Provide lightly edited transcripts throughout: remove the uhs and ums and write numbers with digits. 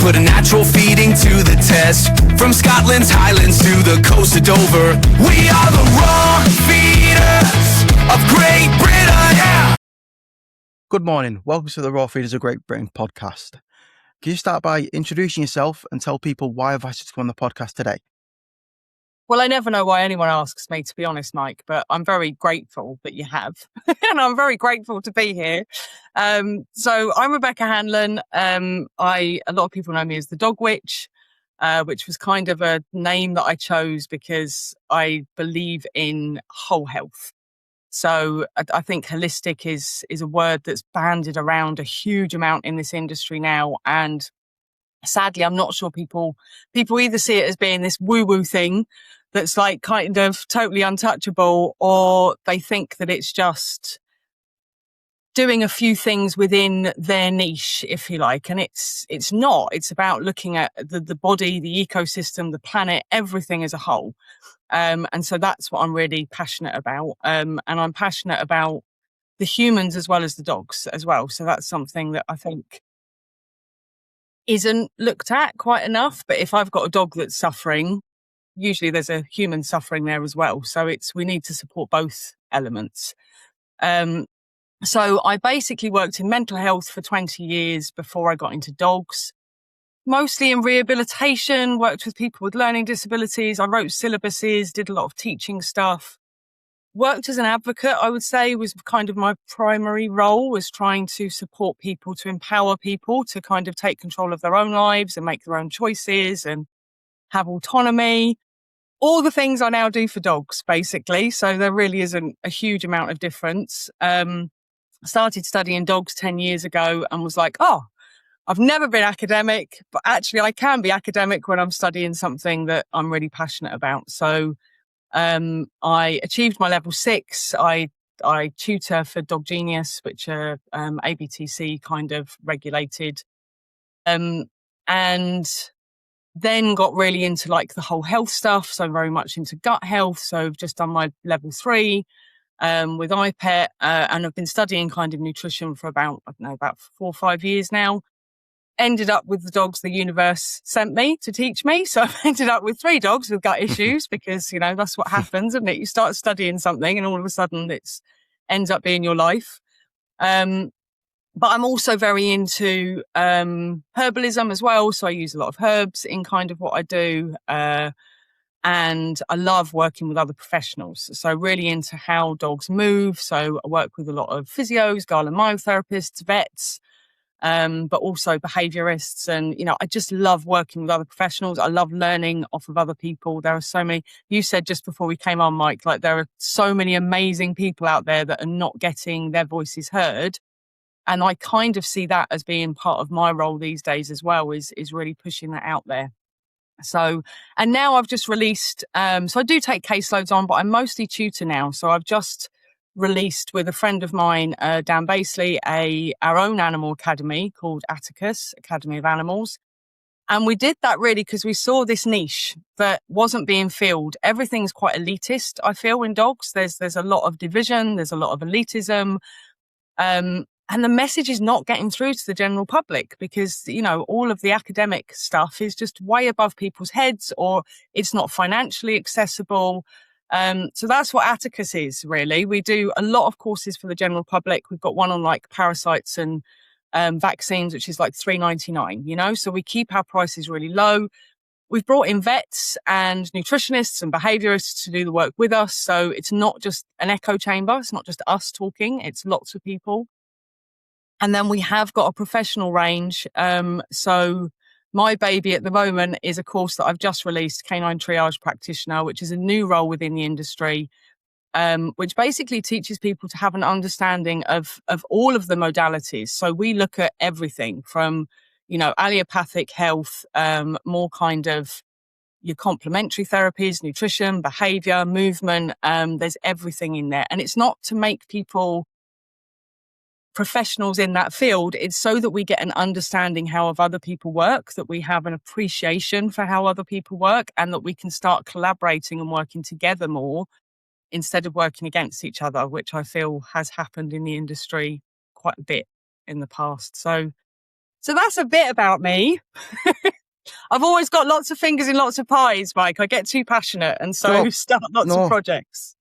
put a natural feeding to the test. From Scotland's Highlands to the coast of Dover, we are the raw feeders of Great Britain, yeah! Good morning. Welcome to the Raw Feeders of Great Britain podcast. Can you start by introducing yourself and tell people why I've asked you to come on the podcast today? Well, I never know why anyone asks me, to be honest, Mike, but I'm very grateful that you have. And I'm very grateful to be here. So I'm Rebecca Hanlon. A lot of people know me as the Dog Witch, which was kind of a name that I chose because I believe in whole health. So I think holistic is a word that's bandied around a huge amount in this industry now. And sadly, I'm not sure people either see it as being this woo-woo thing that's like kind of totally untouchable, or they think that it's just doing a few things within their niche, if you like. And it's not. It's about looking at the body, the ecosystem, the planet, everything as a whole. And so that's what I'm really passionate about. And I'm passionate about the humans as well as the dogs as well. So that's something that I think isn't looked at quite enough. But if I've got a dog that's suffering, usually there's a human suffering there as well. So we need to support both elements. So I basically worked in mental health for 20 years before I got into dogs, mostly in rehabilitation, worked with people with learning disabilities. I wrote syllabuses, did a lot of teaching stuff. Worked as an advocate, I would say, was kind of my primary role, was trying to support people, to empower people to kind of take control of their own lives and make their own choices and have autonomy. All the things I now do for dogs, basically. So there really isn't a huge amount of difference. I started studying dogs 10 years ago and was like, I've never been academic, but actually I can be academic when I'm studying something that I'm really passionate about. So I achieved my level 6. I tutor for Dog Genius, which are ABTC kind of regulated. And then got really into like the whole health stuff. So very much into gut health. So I've just done my level 3 with iPet, and I've been studying kind of nutrition for about 4 or 5 years now. Ended up with the dogs the universe sent me to teach me. So I've ended up with 3 dogs with gut issues because, that's what happens, isn't it? You start studying something and all of a sudden ends up being your life. But I'm also very into herbalism as well. So I use a lot of herbs in kind of what I do. And I love working with other professionals. So really into how dogs move. So I work with a lot of physios, Gala myotherapists, vets, but also behaviorists. And, I just love working with other professionals. I love learning off of other people. There are so many, you said just before we came on, Mike, like there are so many amazing people out there that are not getting their voices heard. And I kind of see that as being part of my role these days as well, is really pushing that out there. So, and now I've just released, so I do take caseloads on, but I mostly tutor now. So I've just released with a friend of mine, Dan Basley, our own animal academy called Atticus Academy of Animals. And we did that really because we saw this niche that wasn't being filled. Everything's quite elitist, I feel, in dogs. There's a lot of division, there's a lot of elitism. And the message is not getting through to the general public because, all of the academic stuff is just way above people's heads, or it's not financially accessible. So that's what Atticus is, really. We do a lot of courses for the general public. We've got one on like parasites and vaccines, which is like $3.99, so we keep our prices really low. We've brought in vets and nutritionists and behaviorists to do the work with us. So it's not just an echo chamber. It's not just us talking. It's lots of people. And then we have got a professional range. So my baby at the moment is a course that I've just released, Canine Triage Practitioner, which is a new role within the industry, which basically teaches people to have an understanding of all of the modalities. So we look at everything from, allopathic health, more kind of your complementary therapies, nutrition, behavior, movement. There's everything in there. And it's not to make people professionals in that field. It's so that we get an understanding how of other people work, that we have an appreciation for how other people work, and that we can start collaborating and working together more instead of working against each other, which I feel has happened in the industry quite a bit in the past. So So that's a bit about me. I've always got lots of fingers in lots of pies, Mike. I get too passionate and so No, start lots of no, projects.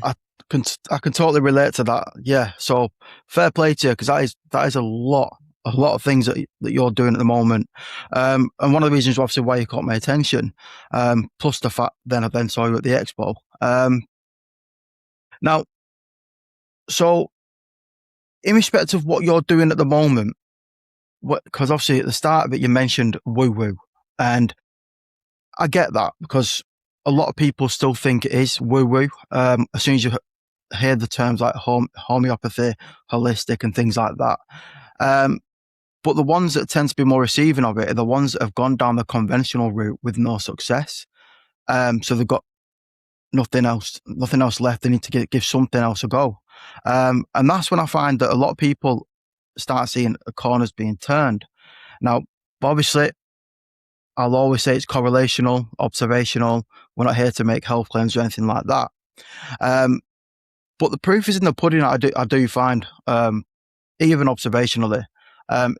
I can totally relate to that. Yeah. So fair play to you, because that is a lot of things that you're doing at the moment. And one of the reasons obviously why you caught my attention, plus the fact then I then saw you at the expo. Now, so in respect of what you're doing at the moment, because obviously at the start of it you mentioned woo woo, and I get that because a lot of people still think it is woo woo. As soon as you hear the terms like homeopathy, holistic, and things like that. But the ones that tend to be more receiving of it are the ones that have gone down the conventional route with no success. So they've got nothing else left. They need to give something else a go. And that's when I find that a lot of people start seeing corners being turned. Now, obviously, I'll always say it's correlational, observational. We're not here to make health claims or anything like that. But the proof is in the pudding. I do find, even observationally,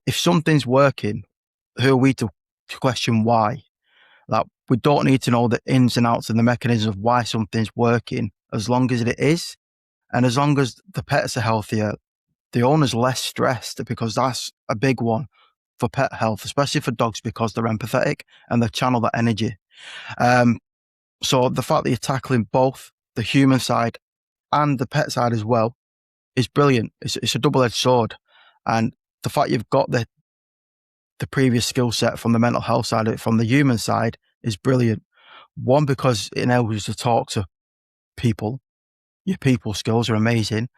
if something's working, who are we to question why? Like, we don't need to know the ins and outs and the mechanisms of why something's working, as long as it is. And as long as the pets are healthier, the owner's less stressed, because that's a big one for pet health, especially for dogs, because they're empathetic and they channel that energy. So the fact that you're tackling both the human side and the pet side as well is brilliant. It's a double-edged sword. And the fact you've got the previous skill set from the mental health side of it, from the human side, is brilliant. One, because it enables you to talk to people. Your people skills are amazing,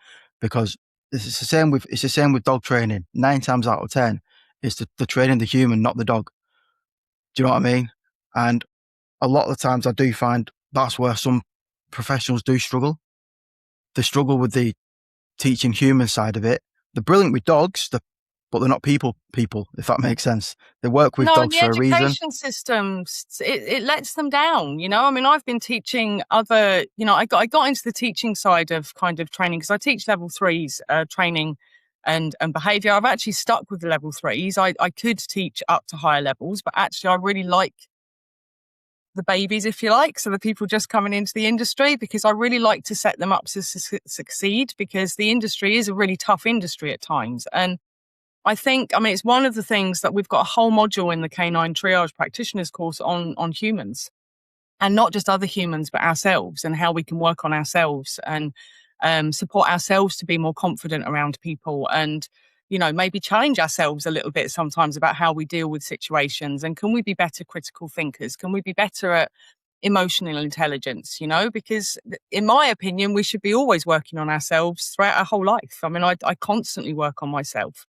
because it's the same with dog training. 9 times out of 10, it's the training the human, not the dog. Do you know what I mean? And a lot of the times I do find that's where some professionals do struggle. They struggle with the teaching human side of it. They're brilliant with dogs, but they're not people, if that makes sense. They work with dogs for a reason. No, the education system, it lets them down, you know? I mean, I've been teaching other, I got into the teaching side of kind of training because I teach level 3s, training and behaviour. I've actually stuck with the level 3s. I could teach up to higher levels, but actually I really like the babies, if you like, so the people just coming into the industry, because I really like to set them up to succeed, because the industry is a really tough industry at times. And I think, it's one of the things that we've got a whole module in the Canine Triage Practitioners course on humans, and not just other humans, but ourselves, and how we can work on ourselves and support ourselves to be more confident around people, and, maybe challenge ourselves a little bit sometimes about how we deal with situations. And can we be better critical thinkers? Can we be better at emotional intelligence, because in my opinion, we should be always working on ourselves throughout our whole life. I constantly work on myself.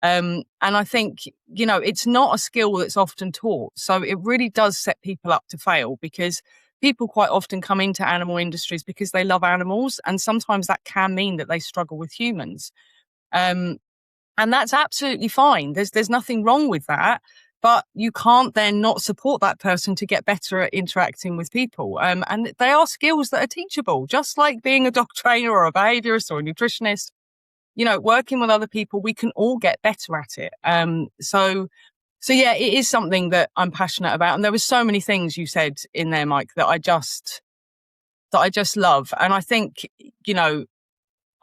And I think, it's not a skill that's often taught. So it really does set people up to fail, because people quite often come into animal industries because they love animals. And sometimes that can mean that they struggle with humans. And that's absolutely fine. There's nothing wrong with that. But you can't then not support that person to get better at interacting with people. And they are skills that are teachable, just like being a dog trainer or a behaviorist or a nutritionist. Working with other people, we can all get better at it. So yeah, it is something that I'm passionate about. And there were so many things you said in there, Mike, that I just love. And I think,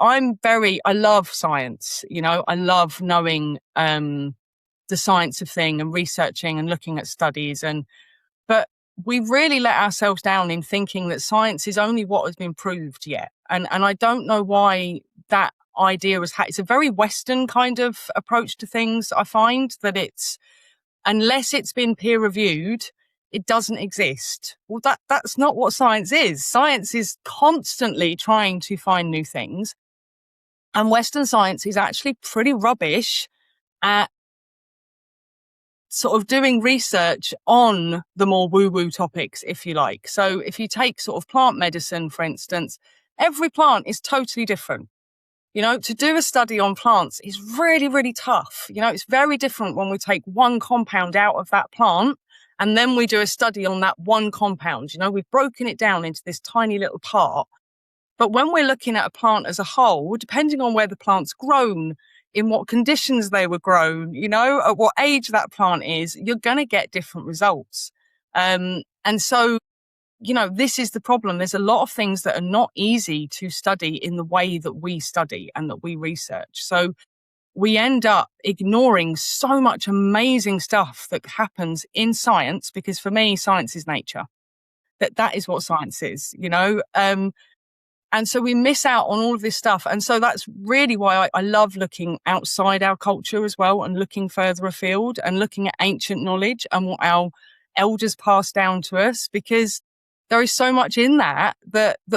I love science. I love knowing the science of thing and researching and looking at studies. But we really let ourselves down in thinking that science is only what has been proved yet. And I don't know why that idea it's a very Western kind of approach to things. I find that unless it's been peer reviewed, it doesn't exist. Well, that's not what science is. Science is constantly trying to find new things. And Western science is actually pretty rubbish at sort of doing research on the more woo-woo topics, if you like. So if you take sort of plant medicine, for instance, every plant is totally different. To do a study on plants is really, really tough. It's very different when we take one compound out of that plant and then we do a study on that one compound. We've broken it down into this tiny little part. But when we're looking at a plant as a whole, depending on where the plant's grown, in what conditions they were grown, at what age that plant is, you're going to get different results. And so, this is the problem. There's a lot of things that are not easy to study in the way that we study and that we research. So we end up ignoring so much amazing stuff that happens in science, because for me, science is nature. That is what science is, and so we miss out on all of this stuff. And so that's really why I love looking outside our culture as well, and looking further afield and looking at ancient knowledge and what our elders passed down to us, because there is so much in that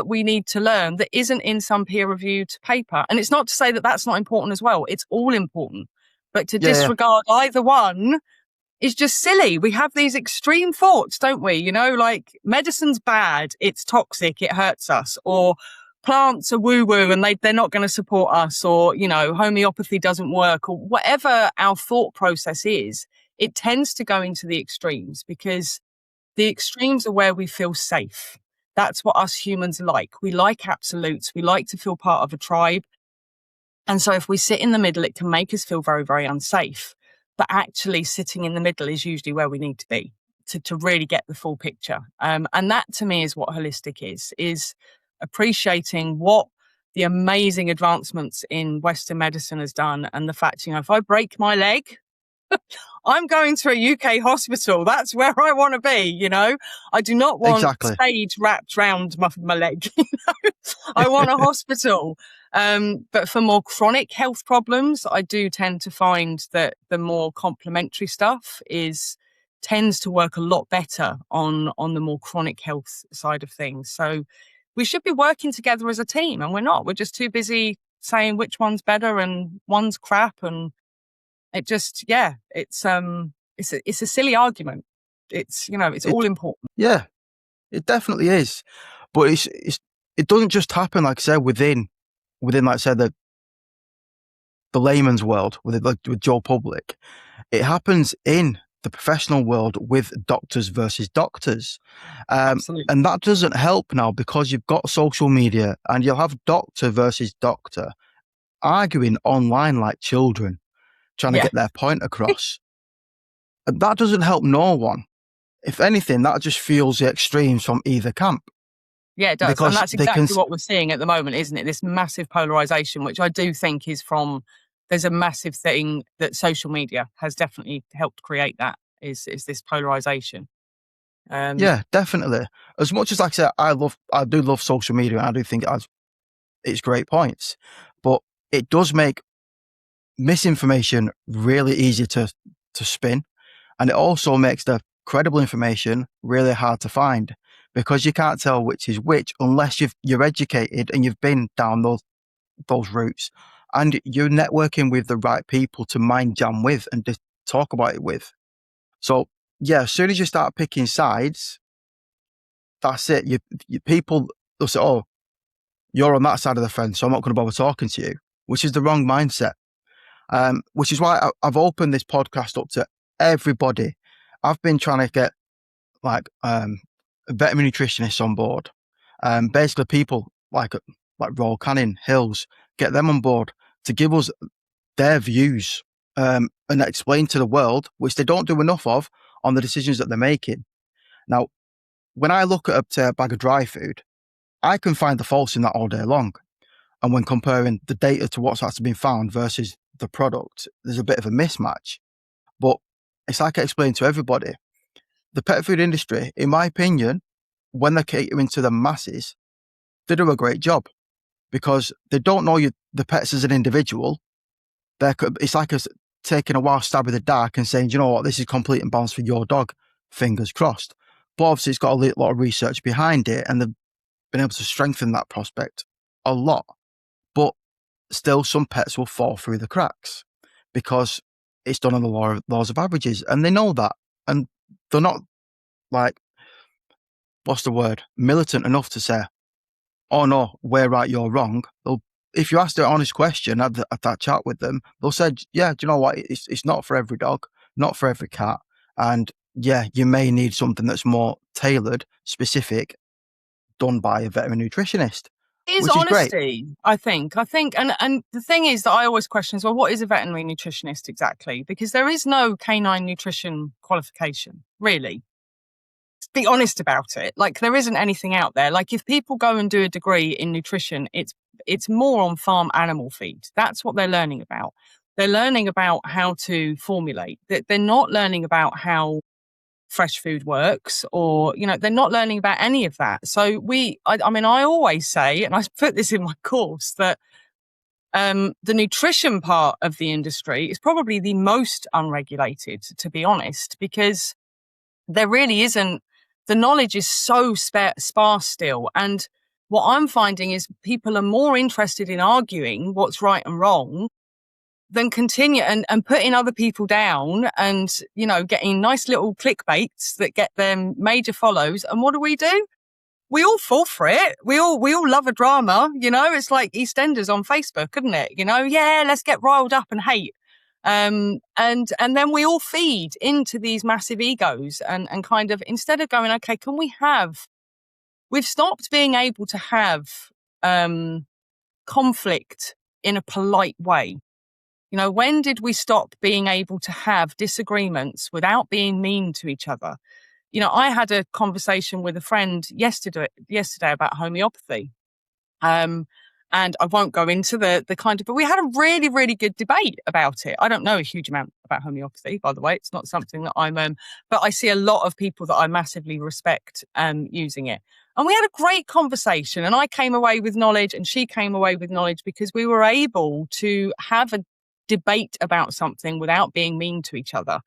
we need to learn that isn't in some peer-reviewed paper. And it's not to say that that's not important as well. It's all important. But to disregard either one is just silly. We have these extreme thoughts, don't we? Like medicine's bad, it's toxic, it hurts us, or plants are woo-woo and they're not going to support us, or, homeopathy doesn't work, or whatever our thought process is, it tends to go into the extremes, because the extremes are where we feel safe. That's what us humans like. We like absolutes. We like to feel part of a tribe. And so if we sit in the middle, it can make us feel very, very unsafe. But actually sitting in the middle is usually where we need to be to really get the full picture. And that to me is what holistic is appreciating what the amazing advancements in Western medicine has done. And the fact, if I break my leg, I'm going to a UK hospital. That's where I want to be, I do not want stage wrapped around my leg. I want a hospital. But for more chronic health problems, I do tend to find that the more complementary stuff tends to work a lot better on the more chronic health side of things. So we should be working together as a team, and we're not. We're just too busy saying which one's better and one's crap, and it just, it's a silly argument. It's all important. Yeah, it definitely is. But it doesn't just happen, like I said, within like I said, the layman's world, with Joe Public. It happens in the professional world with doctors versus doctors. Absolutely. And that doesn't help now, because you've got social media and you'll have doctor versus doctor arguing online like children, trying to get their point across. And that doesn't help no one. If anything, that just fuels the extremes from either camp. Yeah, it does. Because and that's exactly what we're seeing at the moment, isn't it? This massive polarization, which I do think is there's a massive thing that social media has definitely helped create, that is this polarization. Yeah, definitely. As much as, like I said, I do love social media, and I do think it has its great points, but it does make misinformation really easy to spin. And it also makes the credible information really hard to find, because you can't tell which is which unless you're educated and you've been down those routes, and you're networking with the right people to mind jam with and just talk about it with. So yeah, as soon as you start picking sides, that's it. You people will say, "Oh, you're on that side of the fence, so I'm not going to bother talking to you," which is the wrong mindset. Which is why I've opened this podcast up to everybody. I've been trying to get veterinary nutritionists on board. Basically people like Royal Canin, Hills, get them on board to give us their views and explain to the world, which they don't do enough of, on the decisions that they're making. Now, when I look at a bag of dry food, I can find the faults in that all day long. And when comparing the data to what's actually been found versus the product, there's a bit of a mismatch. But it's like I explained to everybody, the pet food industry, in my opinion, when they're catering to the masses, they do a great job, because they don't know the pets as an individual. It's like us taking a wild stab in the dark and saying, you know what, this is complete and balanced for your dog, fingers crossed. But obviously it's got a lot of research behind it, and they've been able to strengthen that prospect a lot. But still, some pets will fall through the cracks because it's done on the laws of averages, and they know that. And they're not militant enough to say, "Oh no, we're right, you're wrong." If you ask an honest question at that chat with them, they'll say, "Yeah, do you know what? It's not for every dog, not for every cat, and yeah, you may need something that's more tailored, specific, done by a veterinary nutritionist." It is which is great. honesty, I think, and the thing is that I always question is, well, what is a veterinary nutritionist exactly? Because there is no canine nutrition qualification, really. Be honest about it. Like, there isn't anything out there. Like, if people go and do a degree in nutrition, it's more on farm animal feed. That's what they're learning about. They're learning about how to formulate. They're not learning about how fresh food works, or, you know, they're not learning about any of that. So I mean, I always say, and I put this in my course, that the nutrition part of the industry is probably the most unregulated, to be honest, because there really isn't, the knowledge is so sparse still. And what I'm finding is people are more interested in arguing what's right and wrong than continue and putting other people down and, you know, getting nice little clickbaits that get them major follows. And what do? We all fall for it. We all love a drama, you know. It's like EastEnders on Facebook, isn't it? You know, yeah, let's get riled up and hate. And then we all feed into these massive egos and kind of, instead of going, okay, we've stopped being able to have conflict in a polite way. You know, when did we stop being able to have disagreements without being mean to each other? You know, I had a conversation with a friend yesterday about homeopathy. And I won't go into the kind of, but we had a really, really good debate about it. I don't know a huge amount about homeopathy, by the way. It's not something that I'm, but I see a lot of people that I massively respect using it. And we had a great conversation, and I came away with knowledge and she came away with knowledge because we were able to have a debate about something without being mean to each other.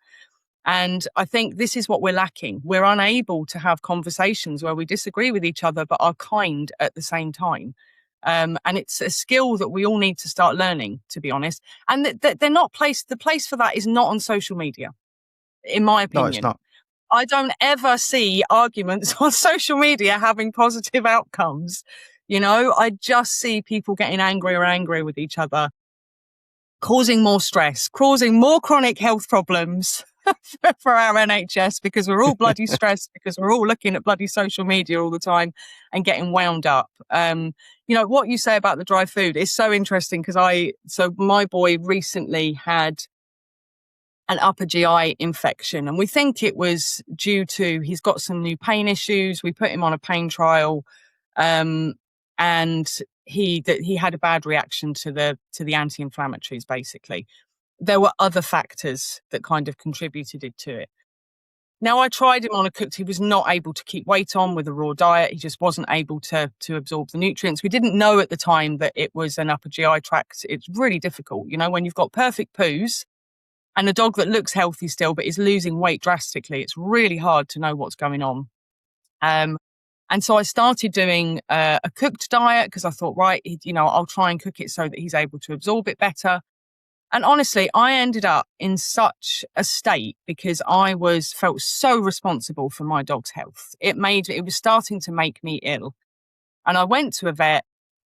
And I think this is what we're lacking. We're unable to have conversations where we disagree with each other, but are kind at the same time. And it's a skill that we all need to start learning, to be honest. And they're not placed, the place for that is not on social media, in my opinion. No, it's not. I don't ever see arguments on social media having positive outcomes. You know, I just see people getting angrier and angrier with each other, causing more stress, causing more chronic health problems for our NHS, because we're all bloody stressed, because we're all looking at bloody social media all the time and getting wound up. You know, what you say about the dry food is so interesting, because so my boy recently had an upper GI infection, and we think it was due to, he's got some new pain issues. We put him on a pain trial, and he had a bad reaction to the anti-inflammatories, basically. There were other factors that kind of contributed to it. Now, I tried him on a cooked. He was not able to keep weight on with a raw diet. He just wasn't able to absorb the nutrients. We didn't know at the time that it was an upper GI tract. It's really difficult, you know, when you've got perfect poos and a dog that looks healthy still but is losing weight drastically. It's really hard to know what's going on. And so I started doing a cooked diet, because I thought, right, you know, I'll try and cook it so that he's able to absorb it better. And honestly, I ended up in such a state because I felt so responsible for my dog's health. It was starting to make me ill. And I went to a vet,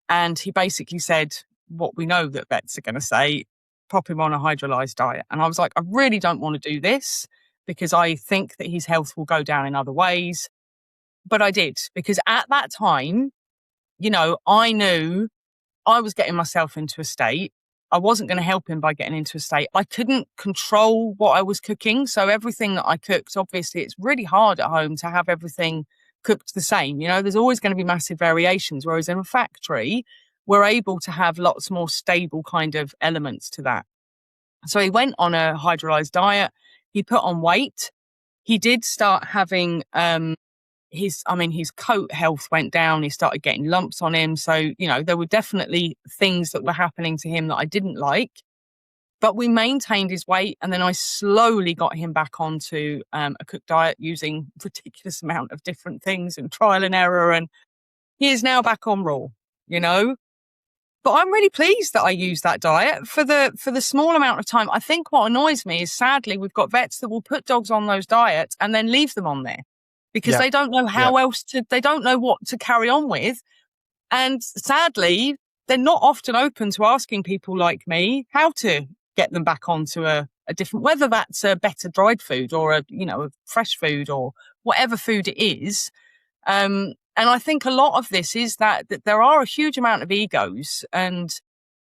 and he basically said what we know that vets are going to say: pop him on a hydrolyzed diet. And I was like, I really don't want to do this, because I think that his health will go down in other ways. But I did, because at that time, you know, I knew I was getting myself into a state. I wasn't going to help him by getting into a state. I couldn't control what I was cooking. So everything that I cooked, obviously, it's really hard at home to have everything cooked the same. You know, there's always going to be massive variations. Whereas in a factory, we're able to have lots more stable kind of elements to that. So he went on a hydrolyzed diet. He put on weight. He did start having, his coat health went down. He started getting lumps on him. So, you know, there were definitely things that were happening to him that I didn't like, but we maintained his weight. And then I slowly got him back onto a cooked diet, using a ridiculous amount of different things and trial and error. And he is now back on raw, you know, but I'm really pleased that I used that diet for the small amount of time. I think what annoys me is, sadly, we've got vets that will put dogs on those diets and then leave them on there, because they don't know how else they don't know what to carry on with. And sadly, they're not often open to asking people like me how to get them back onto a different, whether that's a better dried food or a fresh food or whatever food it is. I think a lot of this is that there are a huge amount of egos, and,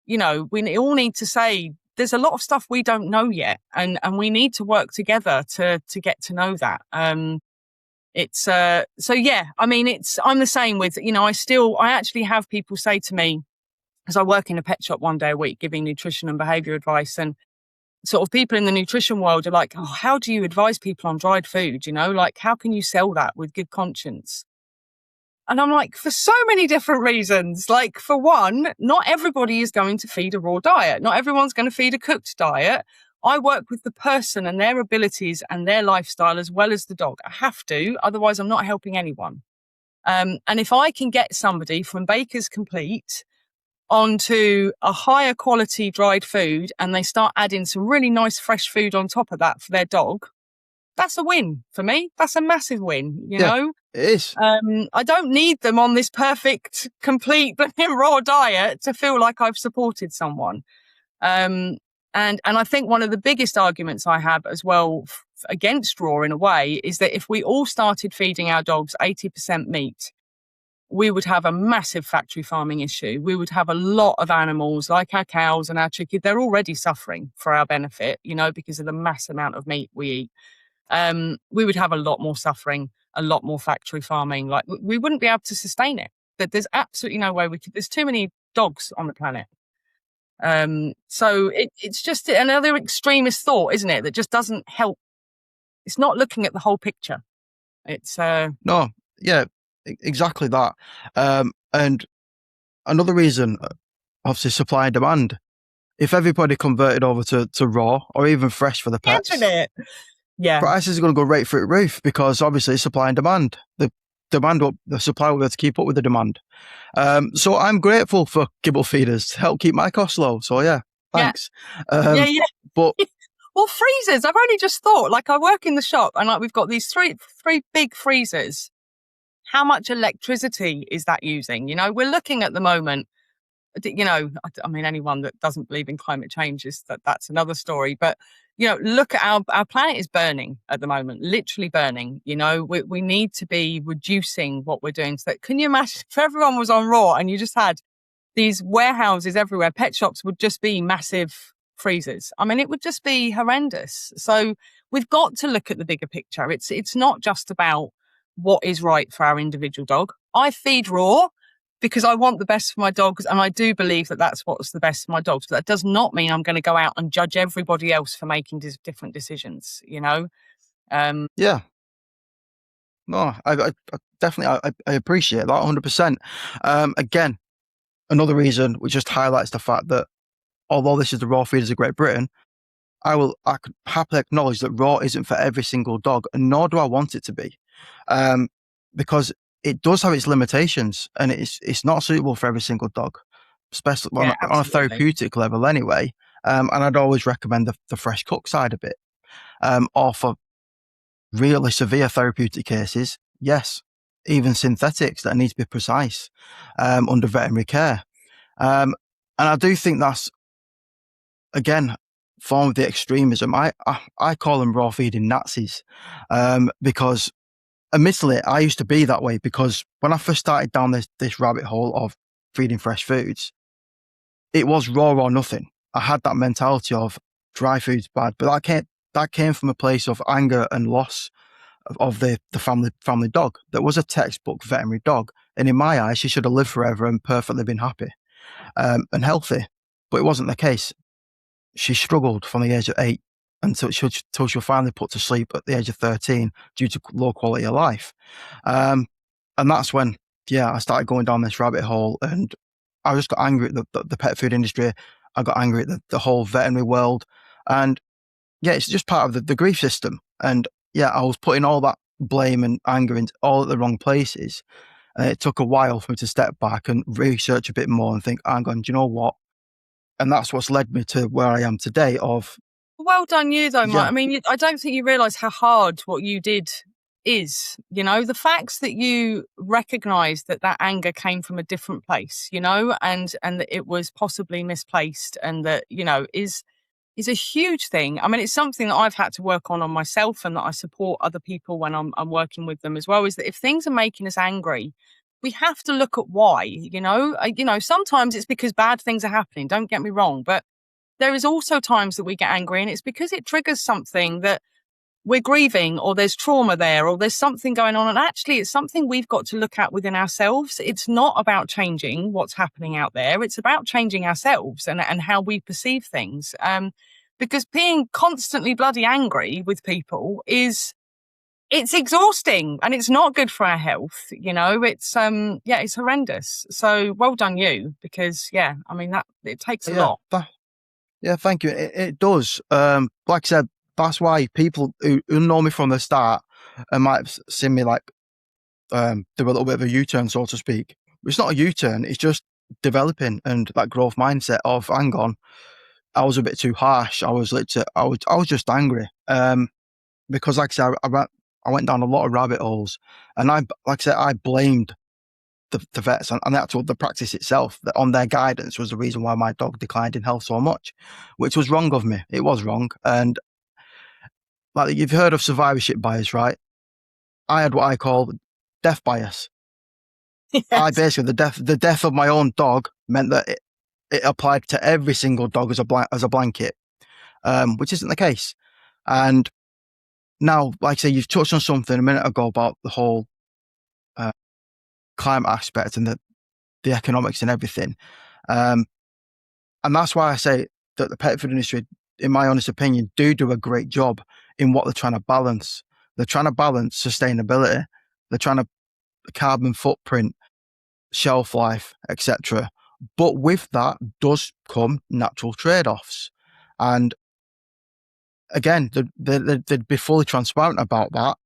you know, we all need to say there's a lot of stuff we don't know yet, and we need to work together to get to know that. It's so yeah, I mean, I'm the same with, you know, I actually have people say to me, because I work in a pet shop one day a week giving nutrition and behavior advice, and sort of people in the nutrition world are like, oh, how do you advise people on dried food? You know, like, how can you sell that with good conscience? And I'm like, for so many different reasons. Like, for one, not everybody is going to feed a raw diet. Not everyone's going to feed a cooked diet. I work with the person and their abilities and their lifestyle as well as the dog. I have to, otherwise I'm not helping anyone. And if I can get somebody from Baker's Complete onto a higher quality dried food, and they start adding some really nice fresh food on top of that for their dog, that's a win for me. That's a massive win, you know? It is. I don't need them on this perfect, complete raw diet to feel like I've supported someone. And I think one of the biggest arguments I have as well against raw, in a way, is that if we all started feeding our dogs 80% meat, we would have a massive factory farming issue. We would have a lot of animals like our cows and our chickens. They're already suffering for our benefit, you know, because of the mass amount of meat we eat. We would have a lot more suffering, a lot more factory farming. Like, we wouldn't be able to sustain it. That there's absolutely no way we could. There's too many dogs on the planet. So it's just another extremist thought, isn't it? That just doesn't help. It's not looking at the whole picture. It's No, yeah, exactly that. And another reason, obviously, supply and demand. If everybody converted over to raw or even fresh for the pets, it. Yeah, prices are going to go right through the roof, because obviously supply and demand. The supply will be able to keep up with the demand. So I'm grateful for kibble feeders to help keep my costs low. So yeah, thanks. yeah. But well, freezers. I've only just thought. Like, I work in the shop, and like, we've got these three big freezers. How much electricity is that using? You know, we're looking at the moment. You know, I mean, anyone that doesn't believe in climate change that's another story. But, you know, look at our planet is burning at the moment, literally burning. You know, we need to be reducing what we're doing. So can you imagine if everyone was on raw and you just had these warehouses everywhere? Pet shops would just be massive freezers. I mean, it would just be horrendous. So we've got to look at the bigger picture. It's not just about what is right for our individual dog. I feed raw because I want the best for my dogs, and I do believe that that's what's the best for my dogs. But that does not mean I'm going to go out and judge everybody else for making different decisions, you know? yeah, no, I definitely, I appreciate that 100%. Again, another reason which just highlights the fact that although this is the raw feeders of Great Britain, I could happily acknowledge that raw isn't for every single dog, and nor do I want it to be, because it does have its limitations, and it's not suitable for every single dog, especially on a therapeutic level anyway. And I'd always recommend the fresh cook side of it. Or for really severe therapeutic cases, yes, even synthetics that need to be precise under veterinary care. And I do think that's, again, form of the extremism. I call them raw feeding Nazis, because admittedly, I used to be that way, because when I first started down this rabbit hole of feeding fresh foods, it was raw or nothing. I had that mentality of dry food's bad, but that came from a place of anger and loss of the family dog that was a textbook veterinary dog. And in my eyes, she should have lived forever and perfectly been happy and healthy. But it wasn't the case. She struggled from the age of 8 until she was finally put to sleep at the age of 13 due to low quality of life. And that's when, I started going down this rabbit hole, and I just got angry at the pet food industry. I got angry at the whole veterinary world. And it's just part of the grief system. And I was putting all that blame and anger into all at the wrong places. And it took a while for me to step back and research a bit more and think, hang on, do you know what? And that's what's led me to where I am today of... Well done you though, Mike. I mean, I don't think you realise how hard what you did is, you know, the facts that you recognise that anger came from a different place, you know, and that it was possibly misplaced, and that, you know, is is a huge thing. I mean, it's something that I've had to work on myself, and that I support other people when I'm working with them as well, is that if things are making us angry, we have to look at why, sometimes it's because bad things are happening. Don't get me wrong. But there is also times that we get angry, and it's because it triggers something that we're grieving, or there's trauma there, or there's something going on. And actually, it's something we've got to look at within ourselves. It's not about changing what's happening out there. It's about changing ourselves and how we perceive things. Because being constantly bloody angry with people it's exhausting, and it's not good for our health. It's horrendous. So well done you, because that it takes a lot. Thank you. It does. Like I said, that's why people who know me from the start and might have seen me like do a little bit of a U-turn, so to speak. It's not a U-turn, it's just developing and that growth mindset of, hang on, I was a bit too harsh. I was just angry. Because like I said, I went down a lot of rabbit holes, and I blamed the vets and the practice itself, that on their guidance was the reason why my dog declined in health so much, which was wrong of me. It was wrong. And like, you've heard of survivorship bias, right? I had what I call death bias. Yes. I basically, the death of my own dog meant that it applied to every single dog as a blanket, which isn't the case. And now, like I say, you've touched on something a minute ago about the whole climate aspect and the economics and everything. And that's why I say that the pet food industry, in my honest opinion, do a great job in what they're trying to balance. They're trying to balance sustainability. They're trying to carbon footprint, shelf life, etc. But with that does come natural trade-offs. And again, they'd be fully transparent about that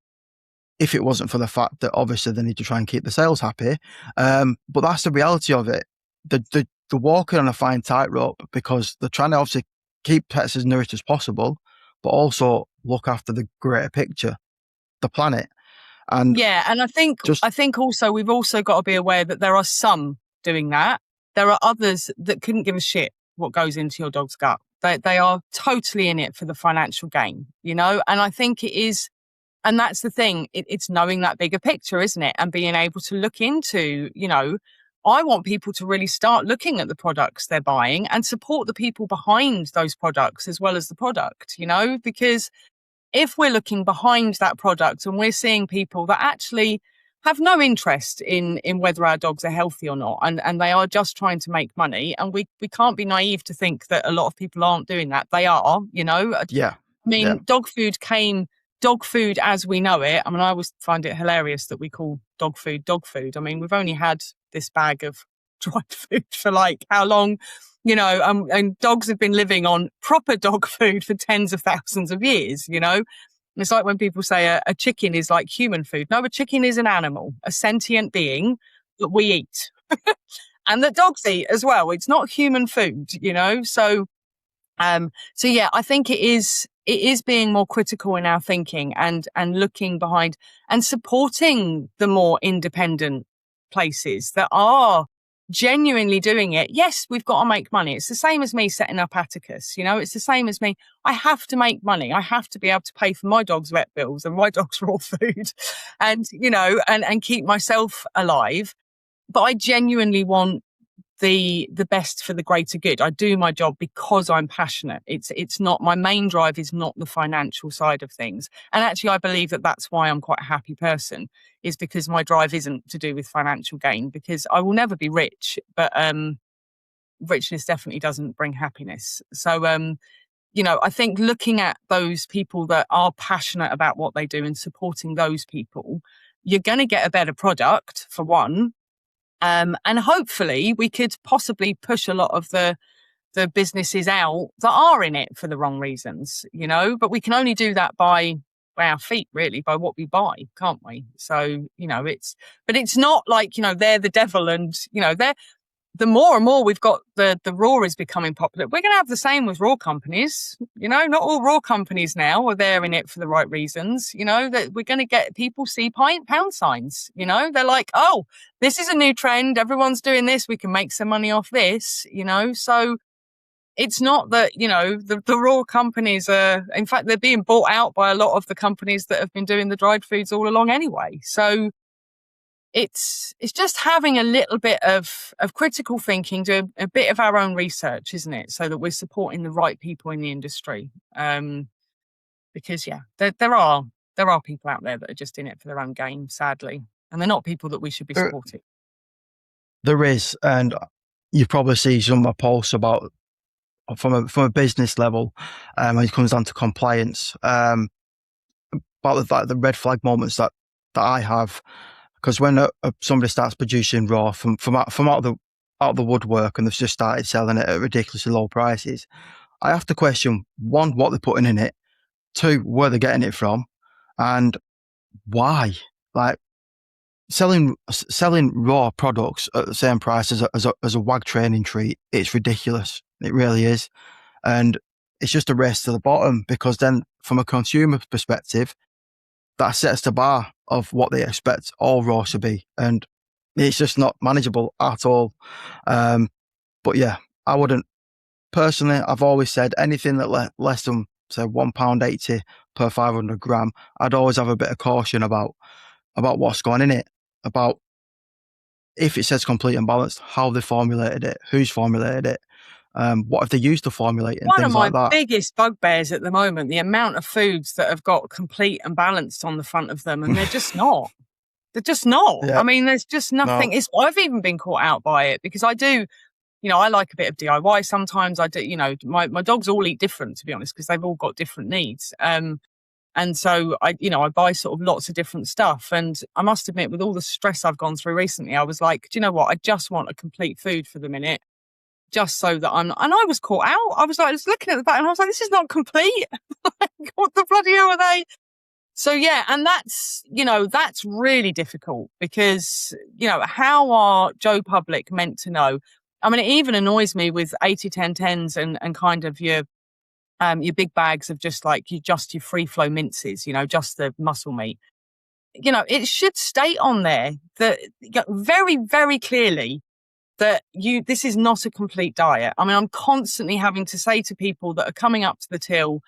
if it wasn't for the fact that obviously they need to try and keep the sales happy. But that's the reality of it. They're walking on a fine tightrope, because they're trying to obviously keep pets as nourished as possible, but also look after the greater picture, the planet. And and I think also we've also got to be aware that there are some doing that. There are others that couldn't give a shit what goes into your dog's gut. They are totally in it for the financial gain, and I think it is. And that's the thing. It's knowing that bigger picture, isn't it? And being able to look into, I want people to really start looking at the products they're buying and support the people behind those products as well as the product, because if we're looking behind that product and we're seeing people that actually have no interest in whether our dogs are healthy or not, and they are just trying to make money, and we can't be naive to think that a lot of people aren't doing that. They are, Yeah. I mean, dog food as we know it. I mean, I always find it hilarious that we call dog food. I mean, we've only had this bag of dried food for like how long, and dogs have been living on proper dog food for tens of thousands of years, It's like when people say a chicken is like human food. No, a chicken is an animal, a sentient being that we eat and that dogs eat as well. It's not human food, So I think it is being more critical in our thinking and looking behind and supporting the more independent places that are genuinely doing it. Yes, we've got to make money. It's the same as me setting up Atticus. It's the same as me. I have to make money. I have to be able to pay for my dog's vet bills and my dog's raw food and, and keep myself alive. But I genuinely want the best for the greater good. I do my job because I'm passionate. It's not, my main drive is not the financial side of things. And actually, I believe that that's why I'm quite a happy person, is because my drive isn't to do with financial gain, because I will never be rich, but richness definitely doesn't bring happiness. So, I think looking at those people that are passionate about what they do and supporting those people, you're going to get a better product, for one. And hopefully we could possibly push a lot of the businesses out that are in it for the wrong reasons, but we can only do that by our feet, really, by what we buy, can't we? So, but it's not like, they're the devil and, they're, the more and more we've got the raw is becoming popular. We're going to have the same with raw companies. Not all raw companies now are there in it for the right reasons. That we're going to get people see pound signs. They're like, oh, this is a new trend. Everyone's doing this. We can make some money off this. So it's not that, the raw companies are, in fact, they're being bought out by a lot of the companies that have been doing the dried foods all along anyway. So it's just having a little bit of critical thinking, do a bit of our own research, isn't it? So that we're supporting the right people in the industry. Because there are people out there that are just in it for their own gain, sadly. And they're not people that we should be supporting. There is, and you probably see some of my posts about from a business level, when it comes down to compliance, about the red flag moments that I have, because when somebody starts producing raw from out of the woodwork and they've just started selling it at ridiculously low prices, I have to question, one, what they're putting in it, two, where they're getting it from, and why. Like, selling raw products at the same price as a WAG training treat, it's ridiculous. It really is. And it's just a race to the bottom, because then from a consumer perspective, that sets the bar of what they expect all raw to be. And it's just not manageable at all. But yeah, I wouldn't, personally, I've always said anything that less than, say, £1.80 per 500 gram, I'd always have a bit of caution about what's going in it, about if it says complete and balanced, how they formulated it, who's formulated it, what have they used to formulate it, and things like that. One of my biggest bugbears at the moment, the amount of foods that have got complete and balanced on the front of them, and they're just not. They're just not. Yeah. I mean, there's just nothing. No. I've even been caught out by it, because I do, I like a bit of DIY sometimes. I do, my dogs all eat different, to be honest, because they've all got different needs. And so I buy sort of lots of different stuff. And I must admit, with all the stress I've gone through recently, I was like, do you know what? I just want a complete food for the minute, just so that and I was caught out. I was looking at the back and I was like, this is not complete. What the bloody hell are they? So yeah, and that's really difficult, because, how are Joe Public meant to know? I mean, it even annoys me with 80-10-10s and kind of your big bags of just like your free flow minces, just the muscle meat. It should state on there that very, very clearly that this is not a complete diet. I mean, I'm constantly having to say to people that are coming up to the till,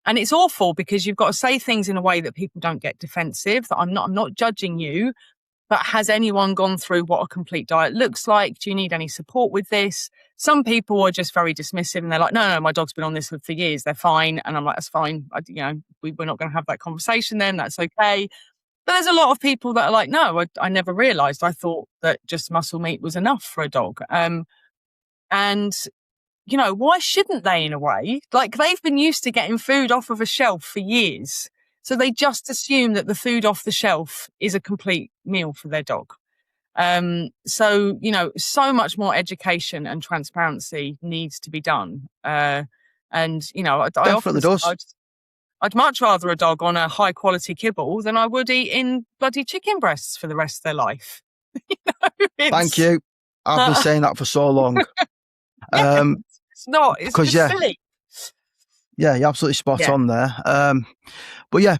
and it's awful, because you've got to say things in a way that people don't get defensive, that I'm not judging you, but has anyone gone through what a complete diet looks like? Do you need any support with this? Some people are just very dismissive, and they're like, no, my dog's been on this for years. They're fine. And I'm like, that's fine. We're not going to have that conversation then. That's okay. But there's a lot of people that are like, no, I never realized. I thought that just muscle meat was enough for a dog. And, why shouldn't they, in a way? Like, they've been used to getting food off of a shelf for years. So they just assume that the food off the shelf is a complete meal for their dog. So much more education and transparency needs to be done. I Definitely does. I'd much rather a dog on a high quality kibble than I would eat in bloody chicken breasts for the rest of their life. Thank you. I've been saying that for so long. It's not. It's just silly. Yeah, you're absolutely spot on there. But yeah,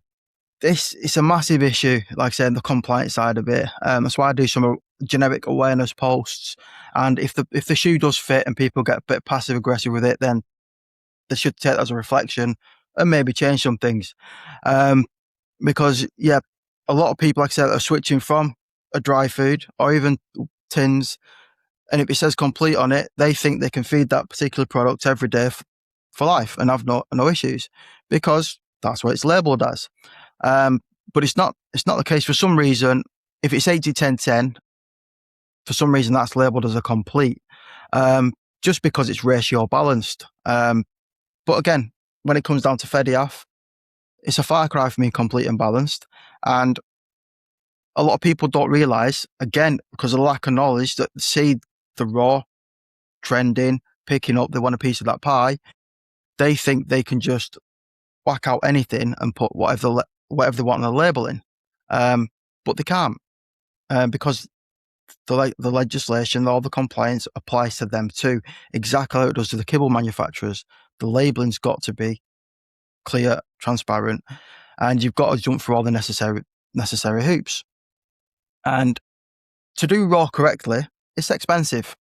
it's a massive issue, like I said, the compliance side of it. That's why I do some generic awareness posts. And if the shoe does fit and people get a bit passive aggressive with it, then they should take that as a reflection and maybe change some things. Because a lot of people, like I said, are switching from a dry food or even tins, and if it says complete on it, they think they can feed that particular product every day for life and have no issues, because that's what it's labelled as. But it's not the case. For some reason, if it's 80-10-10, for some reason that's labelled as a complete, just because it's ratio balanced. But again, when it comes down to FEDIAF, it's a far cry from being complete and balanced. And a lot of people don't realise, again, because of the lack of knowledge, that see the raw trending, picking up, they want a piece of that pie. They think they can just whack out anything and put whatever they want on the labelling. But they can't, because the legislation, all the compliance applies to them too, exactly how it does to the kibble manufacturers. The labelling's got to be clear, transparent, and you've got to jump through all the necessary hoops. And to do raw correctly, it's expensive.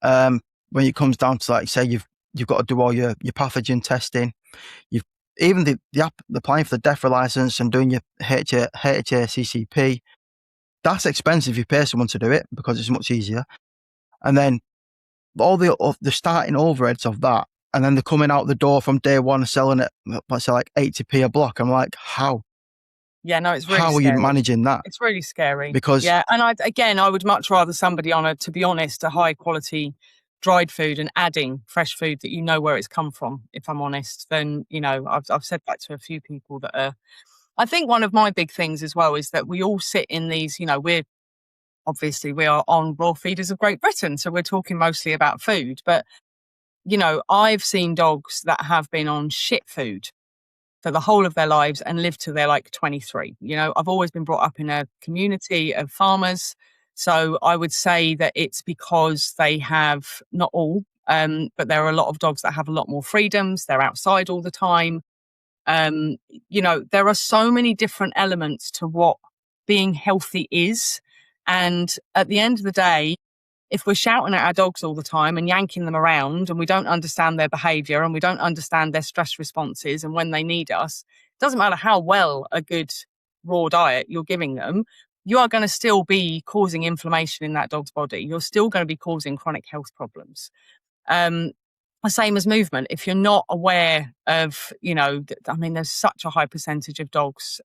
When it comes down to, like, say, you've you've got to do all your pathogen testing. You've even the applying for the DEFRA license and doing your HACCP. That's expensive. You pay someone to do it because it's much easier. And then all the starting overheads of that, and then they're coming out the door from day one selling it, let's say like 80p a block. I'm like, how? Yeah, no, it's really How are scary. you managing that? It's really scary. Because yeah, and I would much rather somebody on to be honest, a high quality dried food and adding fresh food that you know where it's come from, if I'm honest, then, I've said that to a few people that are, I think one of my big things as well is that we all sit in these, we are on Raw Feeders of Great Britain, so we're talking mostly about food, but, I've seen dogs that have been on shit food for the whole of their lives and live till they're like 23. I've always been brought up in a community of farmers. So I would say that it's because they have, not all, but there are a lot of dogs that have a lot more freedoms. They're outside all the time. There are so many different elements to what being healthy is. And at the end of the day, if we're shouting at our dogs all the time and yanking them around and we don't understand their behavior and we don't understand their stress responses and when they need us, it doesn't matter how well a good raw diet you're giving them, you are going to still be causing inflammation in that dog's body. You're still going to be causing chronic health problems. The same as movement. If you're not aware of, there's such a high percentage of dogs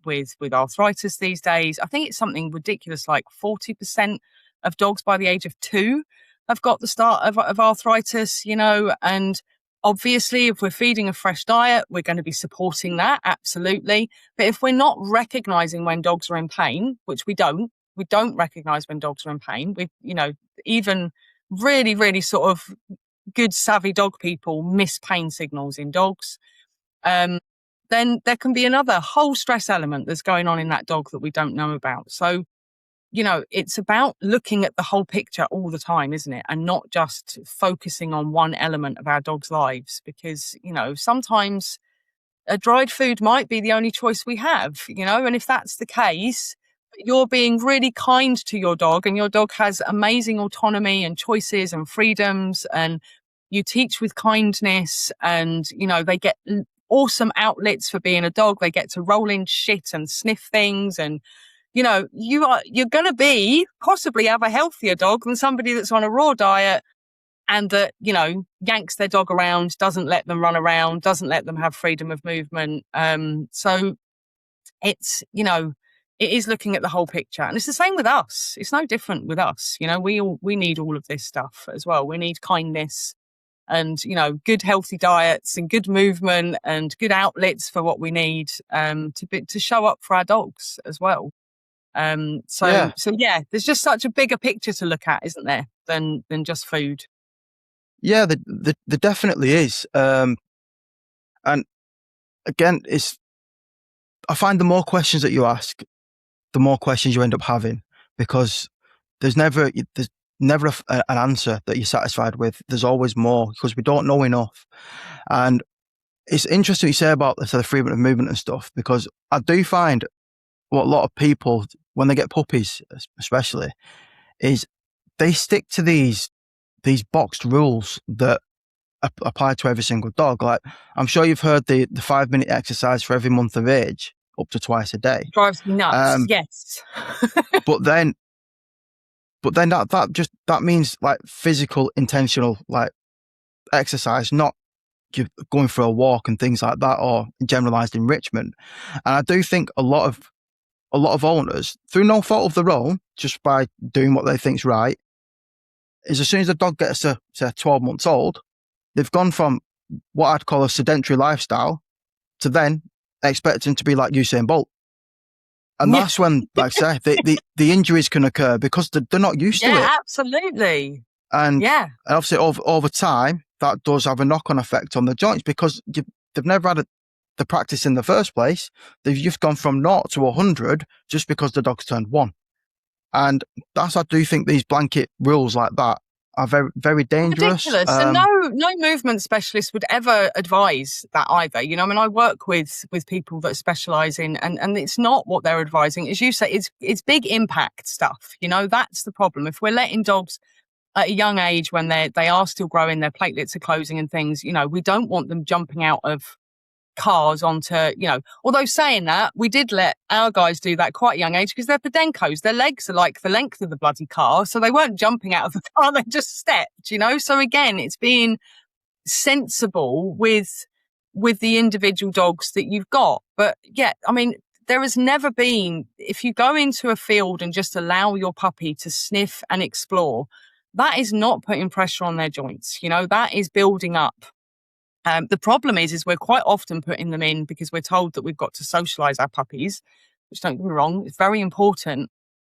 with arthritis these days. I think it's something ridiculous, like 40% of dogs by the age of 2 have got the start of arthritis, and obviously if we're feeding a fresh diet, we're going to be supporting that, absolutely. But if we're not recognizing when dogs are in pain, which we don't recognize when dogs are in pain, even really, really sort of good savvy dog people miss pain signals in dogs, then there can be another whole stress element that's going on in that dog that we don't know about. So, it's about looking at the whole picture all the time, isn't it? And not just focusing on one element of our dog's lives, because, sometimes a dried food might be the only choice we have, and if that's the case, you're being really kind to your dog and your dog has amazing autonomy and choices and freedoms, and you teach with kindness, and, they get awesome outlets for being a dog. They get to roll in shit and sniff things, and you're going to be possibly have a healthier dog than somebody that's on a raw diet and that, yanks their dog around, doesn't let them run around, doesn't let them have freedom of movement. So it's, it is looking at the whole picture. And it's the same with us. It's no different with us. We need all of this stuff as well. We need kindness and, good healthy diets and good movement and good outlets for what we need to show up for our dogs as well. So there's just such a bigger picture to look at, isn't there, than just food? Yeah, there definitely is. And again, I find the more questions that you ask, the more questions you end up having, because there's never an answer that you're satisfied with. There's always more because we don't know enough. And it's interesting you say about the freedom of movement and stuff, because I do find what a lot of people, when they get puppies especially, is they stick to these boxed rules that apply to every single dog. Like, I'm sure you've heard the 5-minute exercise for every month of age, up to twice a day. Drives me nuts. Yes. but then that means like physical, intentional, like exercise, not you going for a walk and things like that, or generalized enrichment. And I do think a lot of owners, through no fault of their own, just by doing what they think's right, is as soon as the dog gets to 12 months old, they've gone from what I'd call a sedentary lifestyle to then expecting to be like Usain Bolt. And that's when, like I say, the injuries can occur because they're not used to it. Yeah, absolutely. And obviously over time, that does have a knock-on effect on the joints, because they've never had the practice in the first place. They've just gone from 0 to 100 just because the dog's turned 1. And I do think these blanket rules like that are very, very dangerous. Ridiculous. And no movement specialist would ever advise that either. I work with people that specialise in, and it's not what they're advising. As you say, it's big impact stuff. That's the problem. If we're letting dogs at a young age when they are still growing, their platelets are closing and things, you know, we don't want them jumping out of cars onto, you know, although saying that, we did let our guys do that quite a young age because they're Podencos. Their legs are like the length of the bloody car. So they weren't jumping out of the car, they just stepped, you know? So again, it's being sensible with the individual dogs that you've got. But yeah, I mean, there has never been, if you go into a field and just allow your puppy to sniff and explore, that is not putting pressure on their joints. You know, that is building up. The problem is we're quite often putting them in because we're told that we've got to socialize our puppies, which, don't get me wrong, it's very important.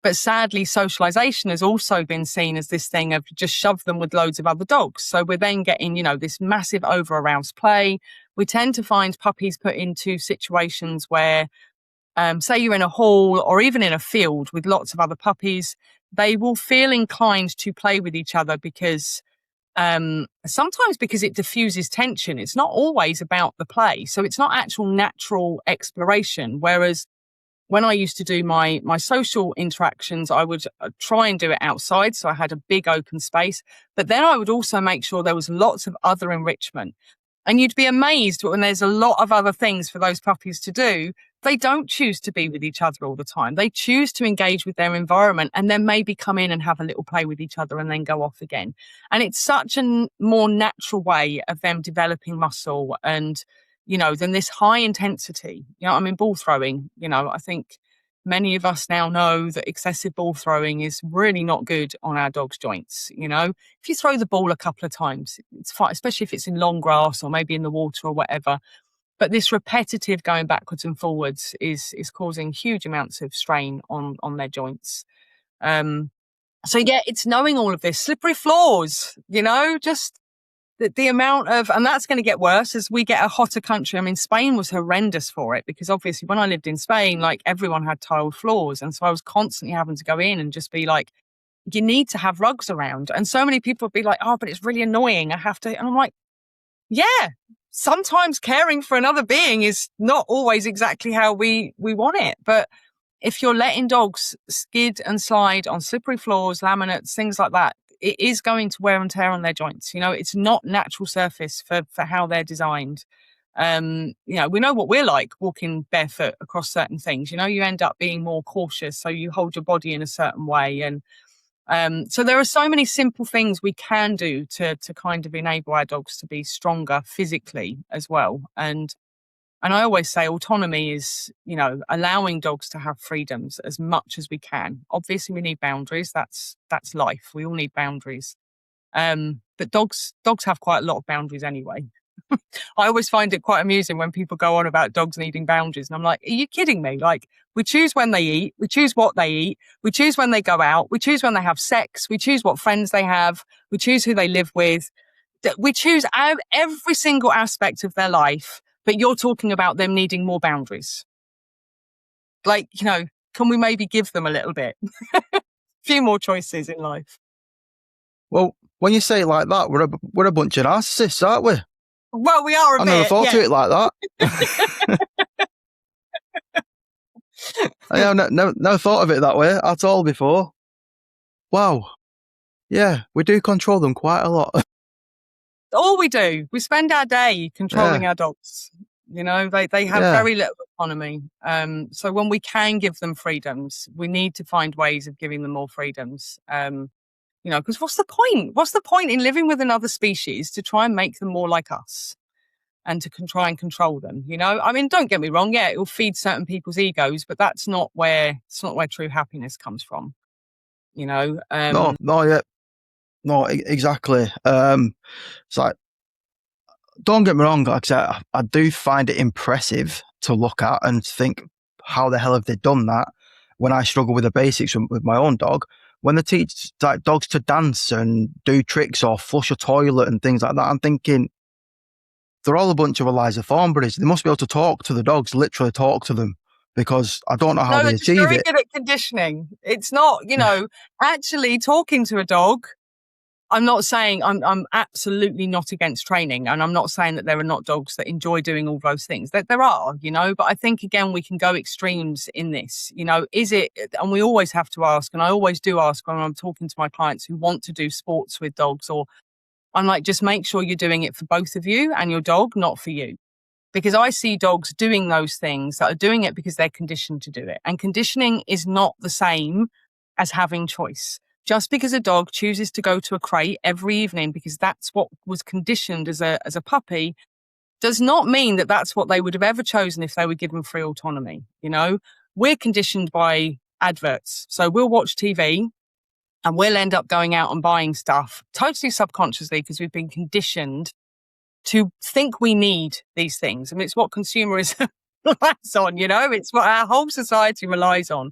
But sadly, socialization has also been seen as this thing of just shove them with loads of other dogs. So we're then getting, you know, this massive over-aroused play. We tend to find puppies put into situations where, say you're in a hall or even in a field with lots of other puppies, they will feel inclined to play with each other because sometimes because it diffuses tension. It's not always about the play. So it's not actual natural exploration. Whereas when I used to do my social interactions, I would try and do it outside. So I had a big open space, but then I would also make sure there was lots of other enrichment. And you'd be amazed when there's a lot of other things for those puppies to do. They don't choose to be with each other all the time. They choose to engage with their environment and then maybe come in and have a little play with each other and then go off again. And it's such a more natural way of them developing muscle and, you know, than this high intensity. You know, I mean, ball throwing, you know, I think many of us now know that excessive ball throwing is really not good on our dog's joints. You know, if you throw the ball a couple of times, it's fine, especially if it's in long grass or maybe in the water or whatever. But this repetitive going backwards and forwards is causing huge amounts of strain on their joints. So yeah, it's knowing all of this. Slippery floors, you know, just the amount of, and that's going to get worse as we get a hotter country. I mean, Spain was horrendous for it because obviously when I lived in Spain, like everyone had tiled floors. And so I was constantly having to go in and just be like, you need to have rugs around. And so many people would be like, oh, but it's really annoying. I have to. And I'm like, yeah, sometimes caring for another being is not always exactly how we want it. But if you're letting dogs skid and slide on slippery floors, laminates, things like that, it is going to wear and tear on their joints. You know, it's not natural surface for how they're designed. You know, we know what we're like walking barefoot across certain things. You know, you end up being more cautious, so you hold your body in a certain way. And so there are so many simple things we can do to kind of enable our dogs to be stronger physically as well. And I always say autonomy is, you know, allowing dogs to have freedoms as much as we can. Obviously, we need boundaries. That's life. We all need boundaries. But dogs have quite a lot of boundaries anyway. I always find it quite amusing when people go on about dogs needing boundaries. And I'm like, are you kidding me? Like, we choose when they eat. We choose what they eat. We choose when they go out. We choose when they have sex. We choose what friends they have. We choose who they live with. We choose every single aspect of their life. But you're talking about them needing more boundaries. Like, you know, can we maybe give them a little bit? A few more choices in life. Well, when you say it like that, we're a bunch of narcissists, aren't we? Well, we are a I bit. never thought of it like that. I have never thought of it that way at all before. Wow. Yeah, we do control them quite a lot. All we do, we spend our day controlling our dogs. You know, they have very little autonomy. So when we can give them freedoms, we need to find ways of giving them more freedoms. You know, because what's the point? What's the point in living with another species to try and make them more like us and to try and control them? You know, I mean, don't get me wrong. Yeah, it will feed certain people's egos, but it's not where true happiness comes from. You know, No, exactly. It's like, don't get me wrong, like I said, I do find it impressive to look at and think, how the hell have they done that? When I struggle with the basics with my own dog, when they teach like dogs to dance and do tricks or flush a toilet and things like that, I'm thinking they're all a bunch of Eliza Thornberrys. They must be able to talk to the dogs, literally talk to them, because I don't know how they achieve it. No, they're just very good at conditioning. It's not, you know, actually talking to a dog I'm not saying I'm absolutely not against training, and I'm not saying that there are not dogs that enjoy doing all those things. There are, but I think again we can go extremes in this. Is it? And we always have to ask, and I always do ask when I'm talking to my clients who want to do sports with dogs, or I'm like, just make sure you're doing it for both of you and your dog, not for you. Because I see dogs doing those things that are doing it because they're conditioned to do it. And conditioning is not the same as having choice. Just because a dog chooses to go to a crate every evening because that's what was conditioned as a puppy does not mean that that's what they would have ever chosen if they were given free autonomy. We're conditioned by adverts. So we'll watch TV and we'll end up going out and buying stuff totally subconsciously because we've been conditioned to think we need these things. I mean, it's what consumerism relies on, it's what our whole society relies on.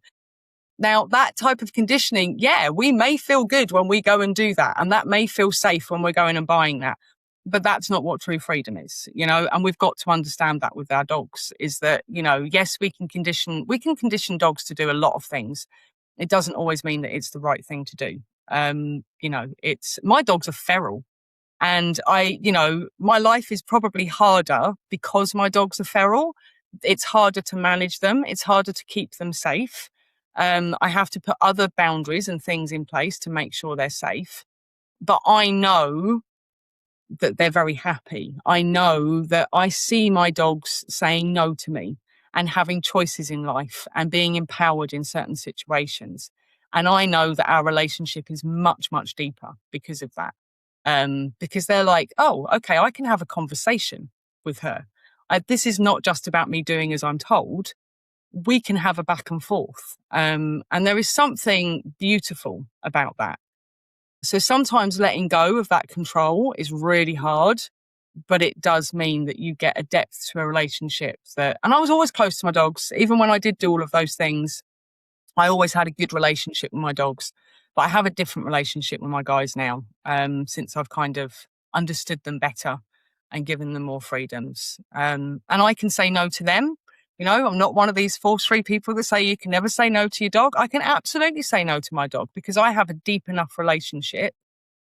Now, that type of conditioning, we may feel good when we go and do that. And that may feel safe when we're going and buying that. But that's not what true freedom is, and we've got to understand that with our dogs is that, yes, we can condition dogs to do a lot of things. It doesn't always mean that it's the right thing to do. My dogs are feral. And my life is probably harder because my dogs are feral. It's harder to manage them. It's harder to keep them safe. I have to put other boundaries and things in place to make sure they're safe. But I know that they're very happy. I know that I see my dogs saying no to me and having choices in life and being empowered in certain situations. And I know that our relationship is much, much deeper because of that. Because they're like, oh, okay, I can have a conversation with her. This is not just about me doing as I'm told. We can have a back and forth. And there is something beautiful about that. So sometimes letting go of that control is really hard, but it does mean that you get a depth to a relationship and I was always close to my dogs. Even when I did do all of those things, I always had a good relationship with my dogs. But I have a different relationship with my guys now, since I've kind of understood them better and given them more freedoms. And I can say no to them. I'm not one of these force-free people that say you can never say no to your dog. I can absolutely say no to my dog because I have a deep enough relationship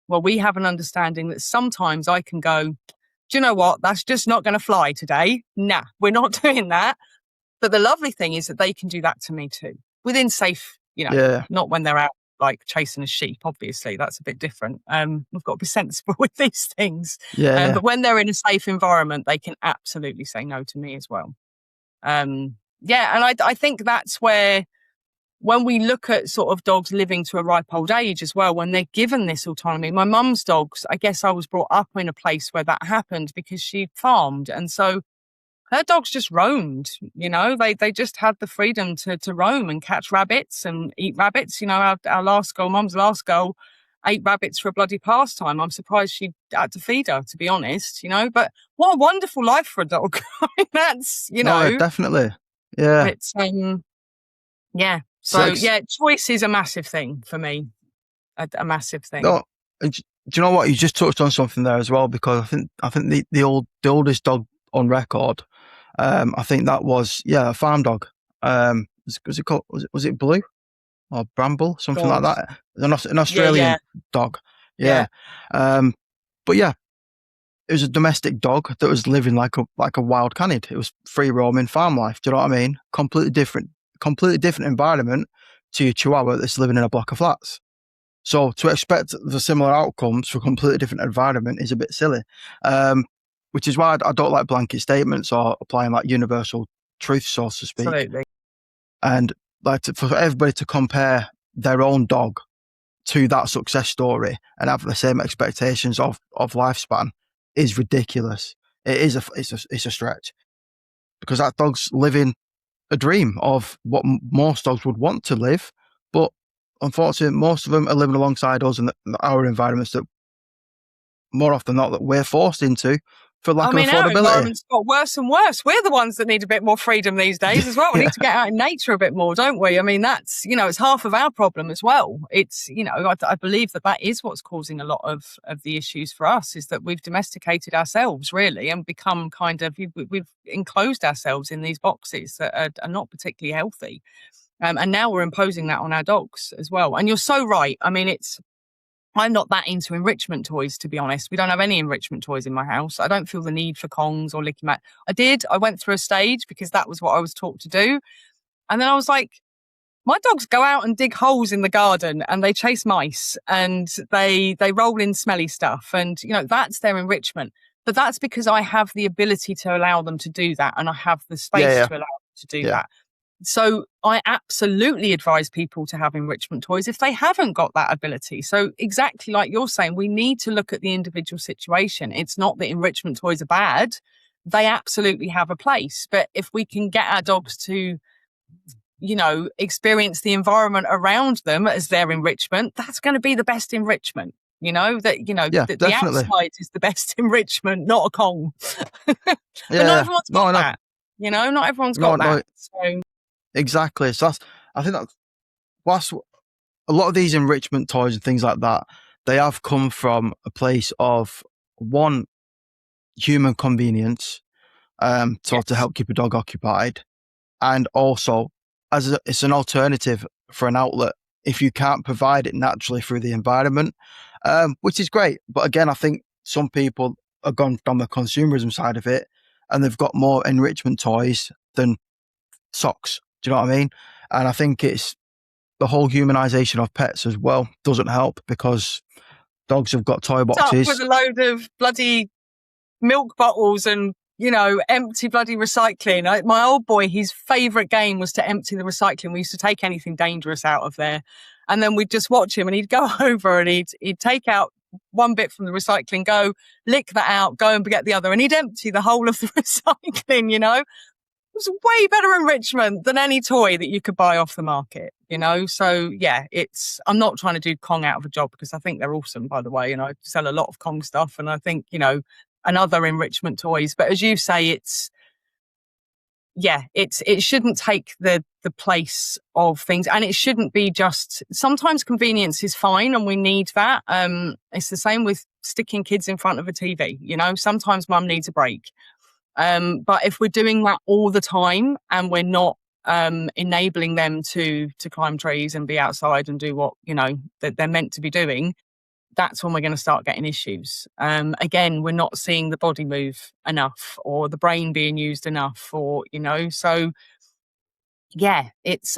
where we have an understanding that sometimes I can go, do you know what? That's just not going to fly today. Nah, we're not doing that. But the lovely thing is that they can do that to me too, within safe, not when they're out like chasing a sheep, obviously that's a bit different. We've got to be sensible with these things. But when they're in a safe environment, they can absolutely say no to me as well. And I think that's where, when we look at sort of dogs living to a ripe old age as well, when they're given this autonomy, my mum's dogs, I guess I was brought up in a place where that happened because she farmed. And so her dogs just roamed, they just had the freedom to roam and catch rabbits and eat rabbits. Our last girl, mum's last girl, ate rabbits for a bloody pastime. I'm surprised she had to feed her, to be honest, but what a wonderful life for a dog. I mean, that's, No, definitely. Yeah. It's, So, choice is a massive thing for me, a massive thing. No, and do you know what? You just touched on something there as well, because I think the oldest dog on record, I think that was a farm dog. Was it called? Was it Blue or Bramble, something like that? An Australian dog. Yeah. But yeah, it was a domestic dog that was living like a wild canid. It was free roaming farm life. Do you know what I mean? Completely different environment to your Chihuahua that's living in a block of flats. So to expect the similar outcomes for a completely different environment is a bit silly. Which is why I don't like blanket statements or applying like universal truth, so to speak. Absolutely. And like for everybody to compare their own dog to that success story and have the same expectations of lifespan is ridiculous. It's a stretch, because that dog's living a dream of what most dogs would want to live, but unfortunately, most of them are living alongside us in our environments that more often than not that we're forced into for lack of affordability. Our environment's got worse and worse. We're the ones that need a bit more freedom these days as well. We need to get out in nature a bit more, don't we? I mean, that's, it's half of our problem as well. It's, I believe that is what's causing a lot of the issues for us, is that we've domesticated ourselves really and become kind of, we've enclosed ourselves in these boxes that are not particularly healthy. And now we're imposing that on our dogs as well. And you're so right. I mean, I'm not that into enrichment toys, to be honest. We don't have any enrichment toys in my house. I don't feel the need for Kongs or Licky Mat. I went through a stage because that was what I was taught to do. And then I was like, my dogs go out and dig holes in the garden and they chase mice and they roll in smelly stuff. And, that's their enrichment. But that's because I have the ability to allow them to do that. And I have the space to allow them to do that. So I absolutely advise people to have enrichment toys if they haven't got that ability. So exactly like you're saying, we need to look at the individual situation. It's not that enrichment toys are bad. They absolutely have a place. But if we can get our dogs to experience the environment around them as their enrichment, that's going to be the best enrichment. The outside is the best enrichment, not a Kong. But not everyone's got that. Not everyone's got that. So exactly. So I think that's a lot of these enrichment toys and things like that. They have come from a place of one, human convenience, to help keep a dog occupied, and also it's an alternative for an outlet if you can't provide it naturally through the environment, which is great. But again, I think some people have gone from the consumerism side of it and they've got more enrichment toys than socks. Do you know what I mean? And I think it's the whole humanization of pets as well doesn't help, because dogs have got toy boxes. With a load of bloody milk bottles and empty bloody recycling. My old boy, his favourite game was to empty the recycling. We used to take anything dangerous out of there. And then we'd just watch him and he'd go over and he'd take out one bit from the recycling, go lick that out, go and get the other. And he'd empty the whole of the recycling, It was way better enrichment than any toy that you could buy off the market, So yeah, I'm not trying to do Kong out of a job, because I think they're awesome, by the way. I sell a lot of Kong stuff and I think, and other enrichment toys. But as you say, it shouldn't take the place of things, and it shouldn't be just, sometimes convenience is fine and we need that. It's the same with sticking kids in front of a TV, sometimes mum needs a break. But if we're doing that all the time and we're not enabling them to climb trees and be outside and do what, that they're meant to be doing, that's when we're going to start getting issues. Again, we're not seeing the body move enough or the brain being used enough, or, so yeah, it's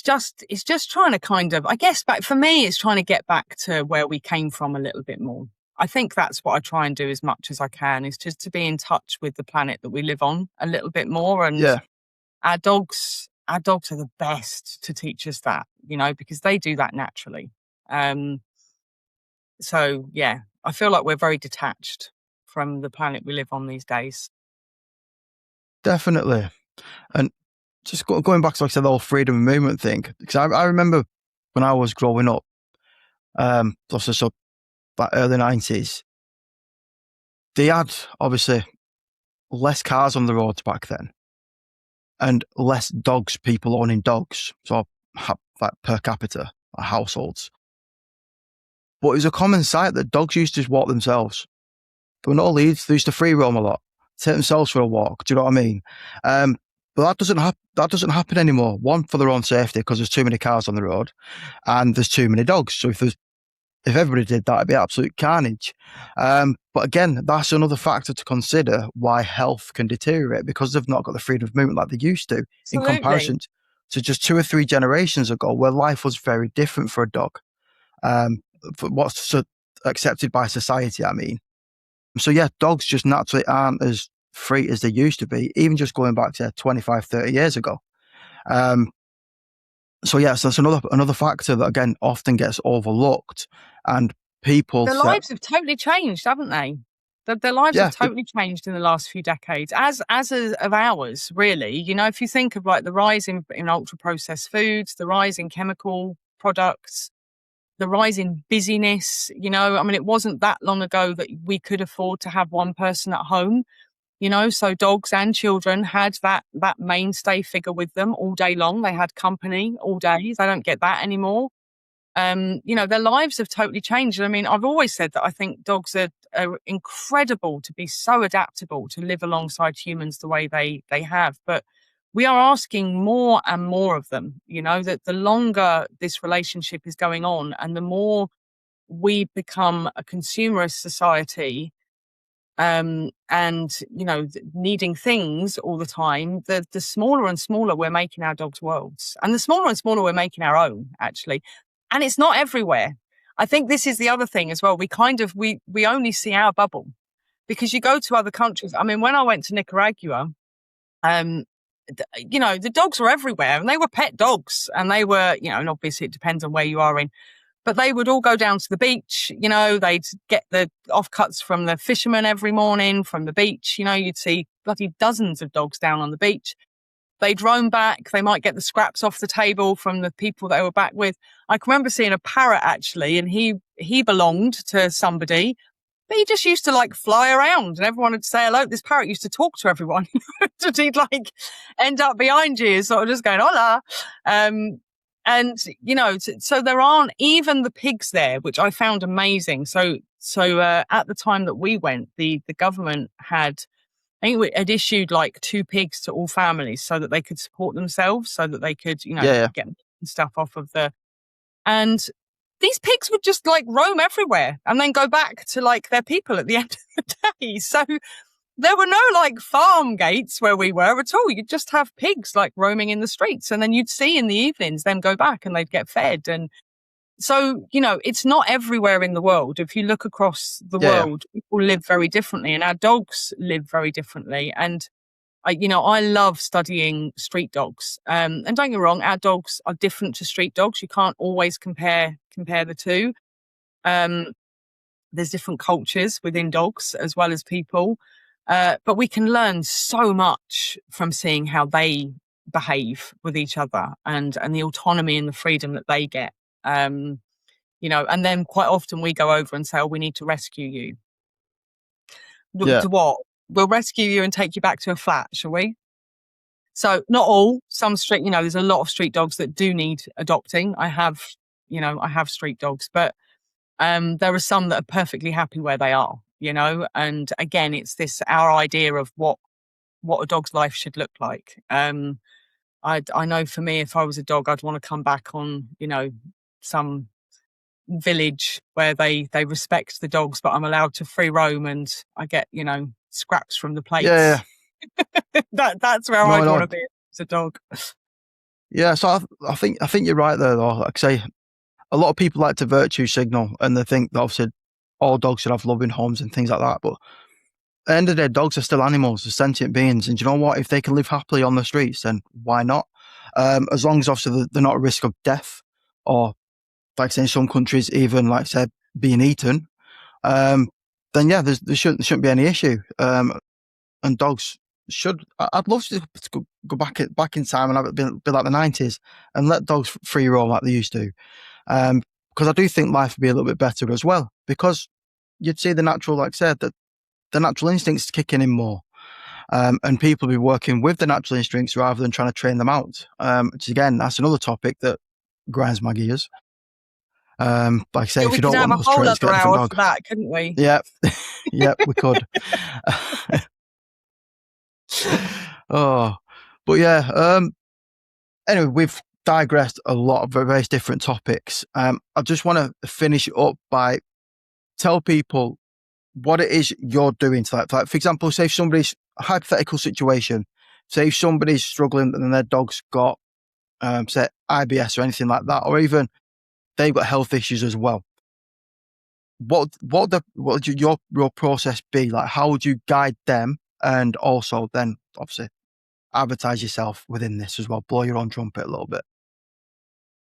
just trying to kind of, I guess, for me, it's trying to get back to where we came from a little bit more. I think that's what I try and do as much as I can, is just to be in touch with the planet that we live on a little bit more. And our dogs are the best to teach us that, because they do that naturally. So yeah, I feel like we're very detached from the planet we live on these days. Definitely. And just going back to, like I said, the whole freedom of movement thing, because I remember when I was growing up, so that early 90s, they had obviously less cars on the roads back then and less people owning dogs, so like per capita households. But it was a common sight that dogs used to just walk themselves. There were no leads. They used to free roam a lot, take themselves for a walk. Do you know what I mean? But that doesn't happen anymore. One, for their own safety, because there's too many cars on the road and there's too many dogs. So if everybody did that, it'd be absolute carnage. But again, that's another factor to consider why health can deteriorate, because they've not got the freedom of movement like they used to. Absolutely. In comparison to just 2 or 3 generations ago, where life was very different for a dog, for what's accepted by society, I mean. So yeah, dogs just naturally aren't as free as they used to be, even just going back to 25, 30 years ago. So yes, that's another factor that again often gets overlooked, and people. Their lives have totally changed, haven't they? Their lives have totally changed in the last few decades, as of ours, really. If you think of like the rise in ultra processed foods, the rise in chemical products, the rise in busyness. It wasn't that long ago that we could afford to have one person at home. So dogs and children had that mainstay figure with them all day long. They had company all day. They don't get that anymore. Their lives have totally changed. I've always said that I think dogs are incredible to be so adaptable to live alongside humans the way they have. But we are asking more and more of them, that the longer this relationship is going on and the more we become a consumerist society, and needing things all the time, the smaller and smaller we're making our dogs' worlds, and the smaller and smaller we're making our own, actually. And it's not everywhere. I think this is the other thing as well. We only see our bubble, because you go to other countries. I mean, when I went to Nicaragua, the dogs were everywhere, and they were pet dogs, and they were, and obviously it depends on where you are in. But they would all go down to the beach, they'd get the offcuts from the fishermen every morning from the beach. You'd see bloody dozens of dogs down on the beach. They'd roam back. They might get the scraps off the table from the people they were back with. I can remember seeing a parrot, actually, and he belonged to somebody, but he just used to fly around and everyone would say hello. This parrot used to talk to everyone. He'd end up behind you, sort of just going, hola. And, so there aren't even the pigs there, which I found amazing. So at the time that we went, the government had issued 2 pigs to all families so that they could support themselves, so that they could, get stuff off of and these pigs would just roam everywhere and then go back to their people at the end of the day. So there were no farm gates where we were at all. You'd just have pigs roaming in the streets, and then you'd see in the evenings them go back and they'd get fed. And so, it's not everywhere in the world. If you look across the world, people live very differently, and our dogs live very differently. And I love studying street dogs. And don't get me wrong, our dogs are different to street dogs. You can't always compare the two. There's different cultures within dogs as well as people. But we can learn so much from seeing how they behave with each other and the autonomy and the freedom that they get. And then quite often we go over and say, oh, we need to rescue you. To what? We'll rescue you and take you back to a flat, shall we? So not all, some street, there's a lot of street dogs that do need adopting. I have street dogs, but there are some that are perfectly happy where they are, and again, it's our idea of what a dog's life should look like. I know for me, if I was a dog, I'd want to come back on, some village where they respect the dogs, but I'm allowed to free roam and I get, scraps from the plates. Yeah. That's where I'd want to be as a dog. Yeah, so I think you're right there, though. Like I say, a lot of people like to virtue signal, and they think that obviously all dogs should have loving homes and things like that. But at the end of the day, dogs are still animals, they're sentient beings. And you know what? If they can live happily on the streets, then why not? As long as obviously they're not at risk of death, or like I say, in some countries, even like I said, being eaten, then yeah, there shouldn't be any issue. And dogs should. I'd love to go back in time and have it be like the 90s and let dogs free roam like they used to. Because I do think life would be a little bit better as well, because you'd see the natural, like I said, that the natural instincts kicking in more. And people be working with the natural instincts rather than trying to train them out. Which again, that's another topic that grinds my gears. Like I say, if you don't want those traits, get a different dog. For that, couldn't we? Yeah, yeah, we could. But yeah. Anyway, we've digressed a lot of various different topics. I just want to finish up by tell people what it is you're doing to like for example, say if somebody's a hypothetical situation, say if somebody's struggling and their dog's got say IBS or anything like that, or even they've got health issues as well. What would your process be? Like, how would you guide them, and also then obviously advertise yourself within this as well, blow your own trumpet a little bit?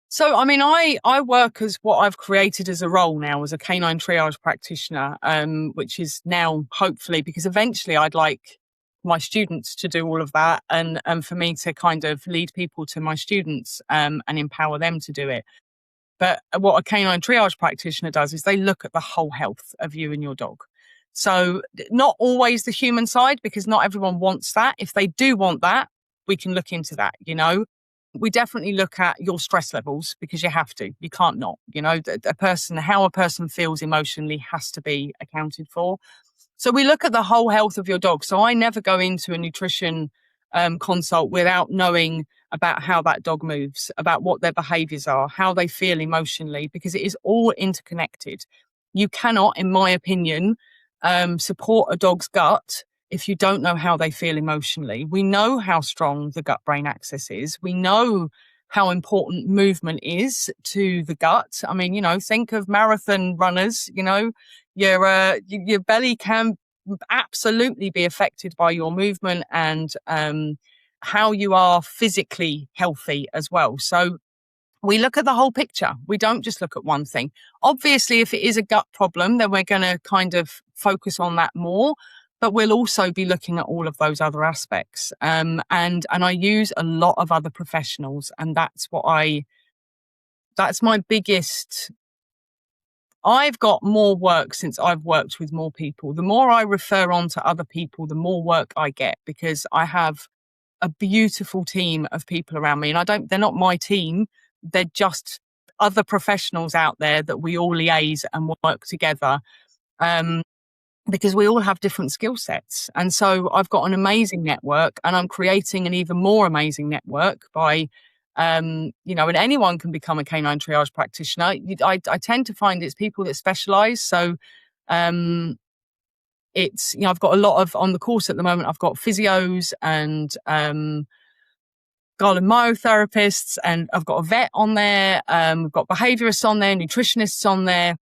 So, I mean, I work as what I've created as a role now as a canine triage practitioner, which is now hopefully, because eventually I'd like my students to do all of that, and for me to kind of lead people to my students and empower them to do it. But what a canine triage practitioner does is they look at the whole health of you and your dog. So not always the human side, because not everyone wants that. If they do want that, we can look into that, We definitely look at your stress levels, because you have to. You can't not. How a person feels emotionally has to be accounted for. So we look at the whole health of your dog. So I never go into a nutrition consult without knowing about how that dog moves, about what their behaviors are, how they feel emotionally, because it is all interconnected. You cannot, in my opinion, support a dog's gut if you don't know how they feel emotionally. We know how strong the gut brain axis is. We know how important movement is to the gut. I mean, think of marathon runners, your belly can absolutely be affected by your movement and how you are physically healthy as well. So we look at the whole picture. We don't just look at one thing. Obviously, if it is a gut problem, then we're going to kind of focus on that more. But we'll also be looking at all of those other aspects. And I use a lot of other professionals, and that's my biggest. I've got more work since I've worked with more people. The more I refer on to other people, the more work I get, because I have a beautiful team of people around me. And they're not my team. They're just other professionals out there that we all liaise and work together. Because we all have different skill sets. And so I've got an amazing network, and I'm creating an even more amazing network by, and anyone can become a canine triage practitioner. I tend to find it's people that specialize. So it's, I've got a lot of, on the course at the moment, I've got physios and garland myotherapists, and I've got a vet on there. We've got behaviorists on there, nutritionists on there.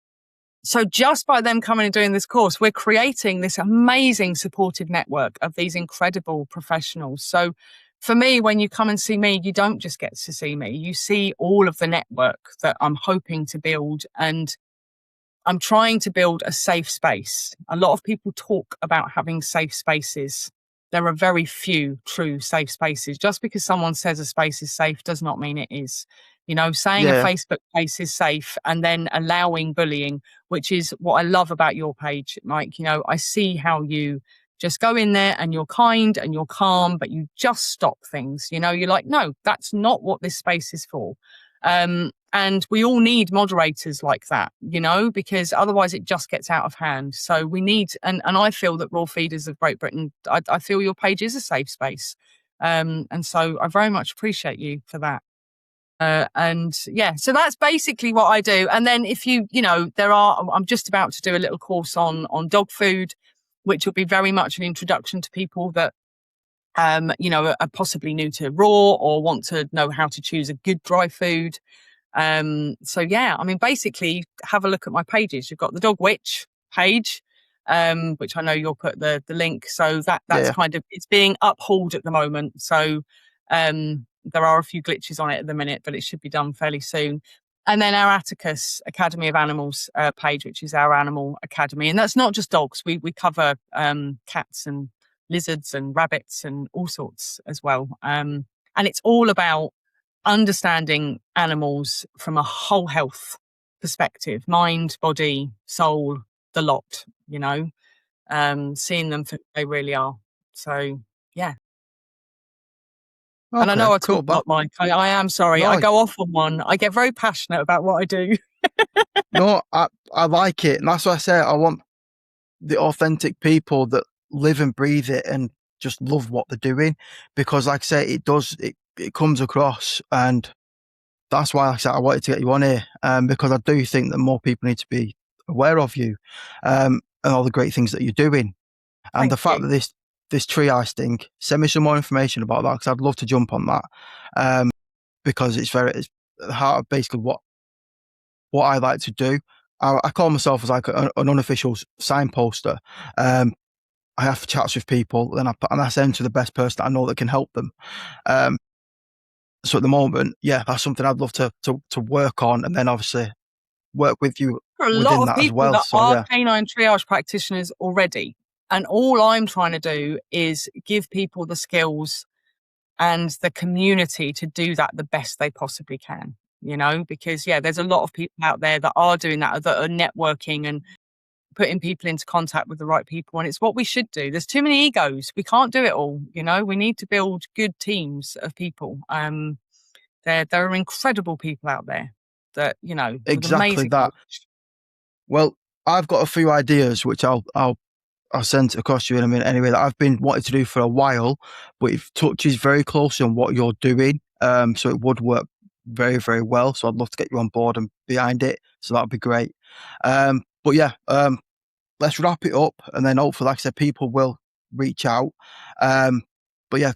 So just by them coming and doing this course, we're creating this amazing supportive network of these incredible professionals. So for me, when you come and see me, you don't just get to see me. You see all of the network that I'm hoping to build. And I'm trying to build a safe space. A lot of people talk about having safe spaces. There are very few true safe spaces. Just because someone says a space is safe does not mean it is. Saying a Facebook space is safe and then allowing bullying, which is what I love about your page, Mike. I see how you just go in there and you're kind and you're calm, but you just stop things. You're like, no, that's not what this space is for. And we all need moderators like that, because otherwise it just gets out of hand. So we need, and I feel that Raw Feeders of Great Britain, I feel your page is a safe space. And so I very much appreciate you for that. So that's basically what I do. And then if I'm just about to do a little course on dog food, which will be very much an introduction to people that, are possibly new to raw or want to know how to choose a good dry food. Basically have a look at my pages. You've got the Dog Witch page, which I know you'll put the link. So that's kind of, it's being uphauled at the moment. So, there are a few glitches on it at the minute, but it should be done fairly soon. And then our Atticus Academy of Animals page, which is our animal academy. And that's not just dogs. We cover cats and lizards and rabbits and all sorts as well. And it's all about understanding animals from a whole health perspective, mind, body, soul, the lot, seeing them for who they really are. So, yeah. Okay, and I know I cool, talk a lot, Mike. I am sorry. No, I go off on one. I get very passionate about what I do. No, I like it. And that's what I say. I want the authentic people that live and breathe it and just love what they're doing. Because like I say, it comes across. And that's why, like I said, I wanted to get you on here. Because I do think that more people need to be aware of you and all the great things that you're doing. And the fact that this triage thing, send me some more information about that, because I'd love to jump on that. Because it's the heart of basically what I like to do. I call myself as like an unofficial signposter. I have chats with people, and I send to the best person I know that can help them. So at the moment, that's something I'd love to work on, and then obviously work with you There are a within lot of that as people well. that So are canine triage practitioners already, and all I'm trying to do is give people the skills and the community to do that the best they possibly can. Because there's a lot of people out there that are doing that are networking and putting people into contact with the right people. And it's what we should do. There's too many egos. We can't do it all. We need to build good teams of people. There are incredible people out there that, with exactly amazing that. knowledge. Well, I've got a few ideas which I'll I'll send it across to you in a minute anyway, that I've been wanting to do for a while, but it touches very closely on what you're doing. So it would work very, very well. So I'd love to get you on board and behind it. So that'd be great. But yeah, let's wrap it up, and then hopefully, like I said, people will reach out. But yeah,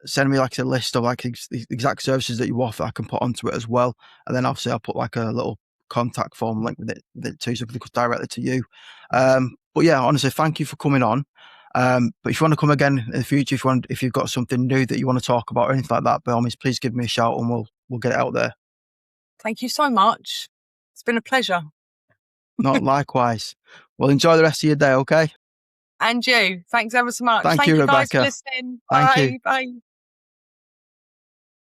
send me like a list of like the exact services that you offer. I can put onto it as well, and then obviously I'll put like a little contact form link with it too, so it goes directly to you. But yeah, honestly, thank you for coming on. But if you want to come again in the future, if you've got something new that you want to talk about or anything like that, by all means, please give me a shout and we'll get it out there. Thank you so much. It's been a pleasure. Not likewise. Well, enjoy the rest of your day, okay? And you. Thanks ever so much. Thank you, guys, for Rebecca. listening. Thank Bye. you. Bye.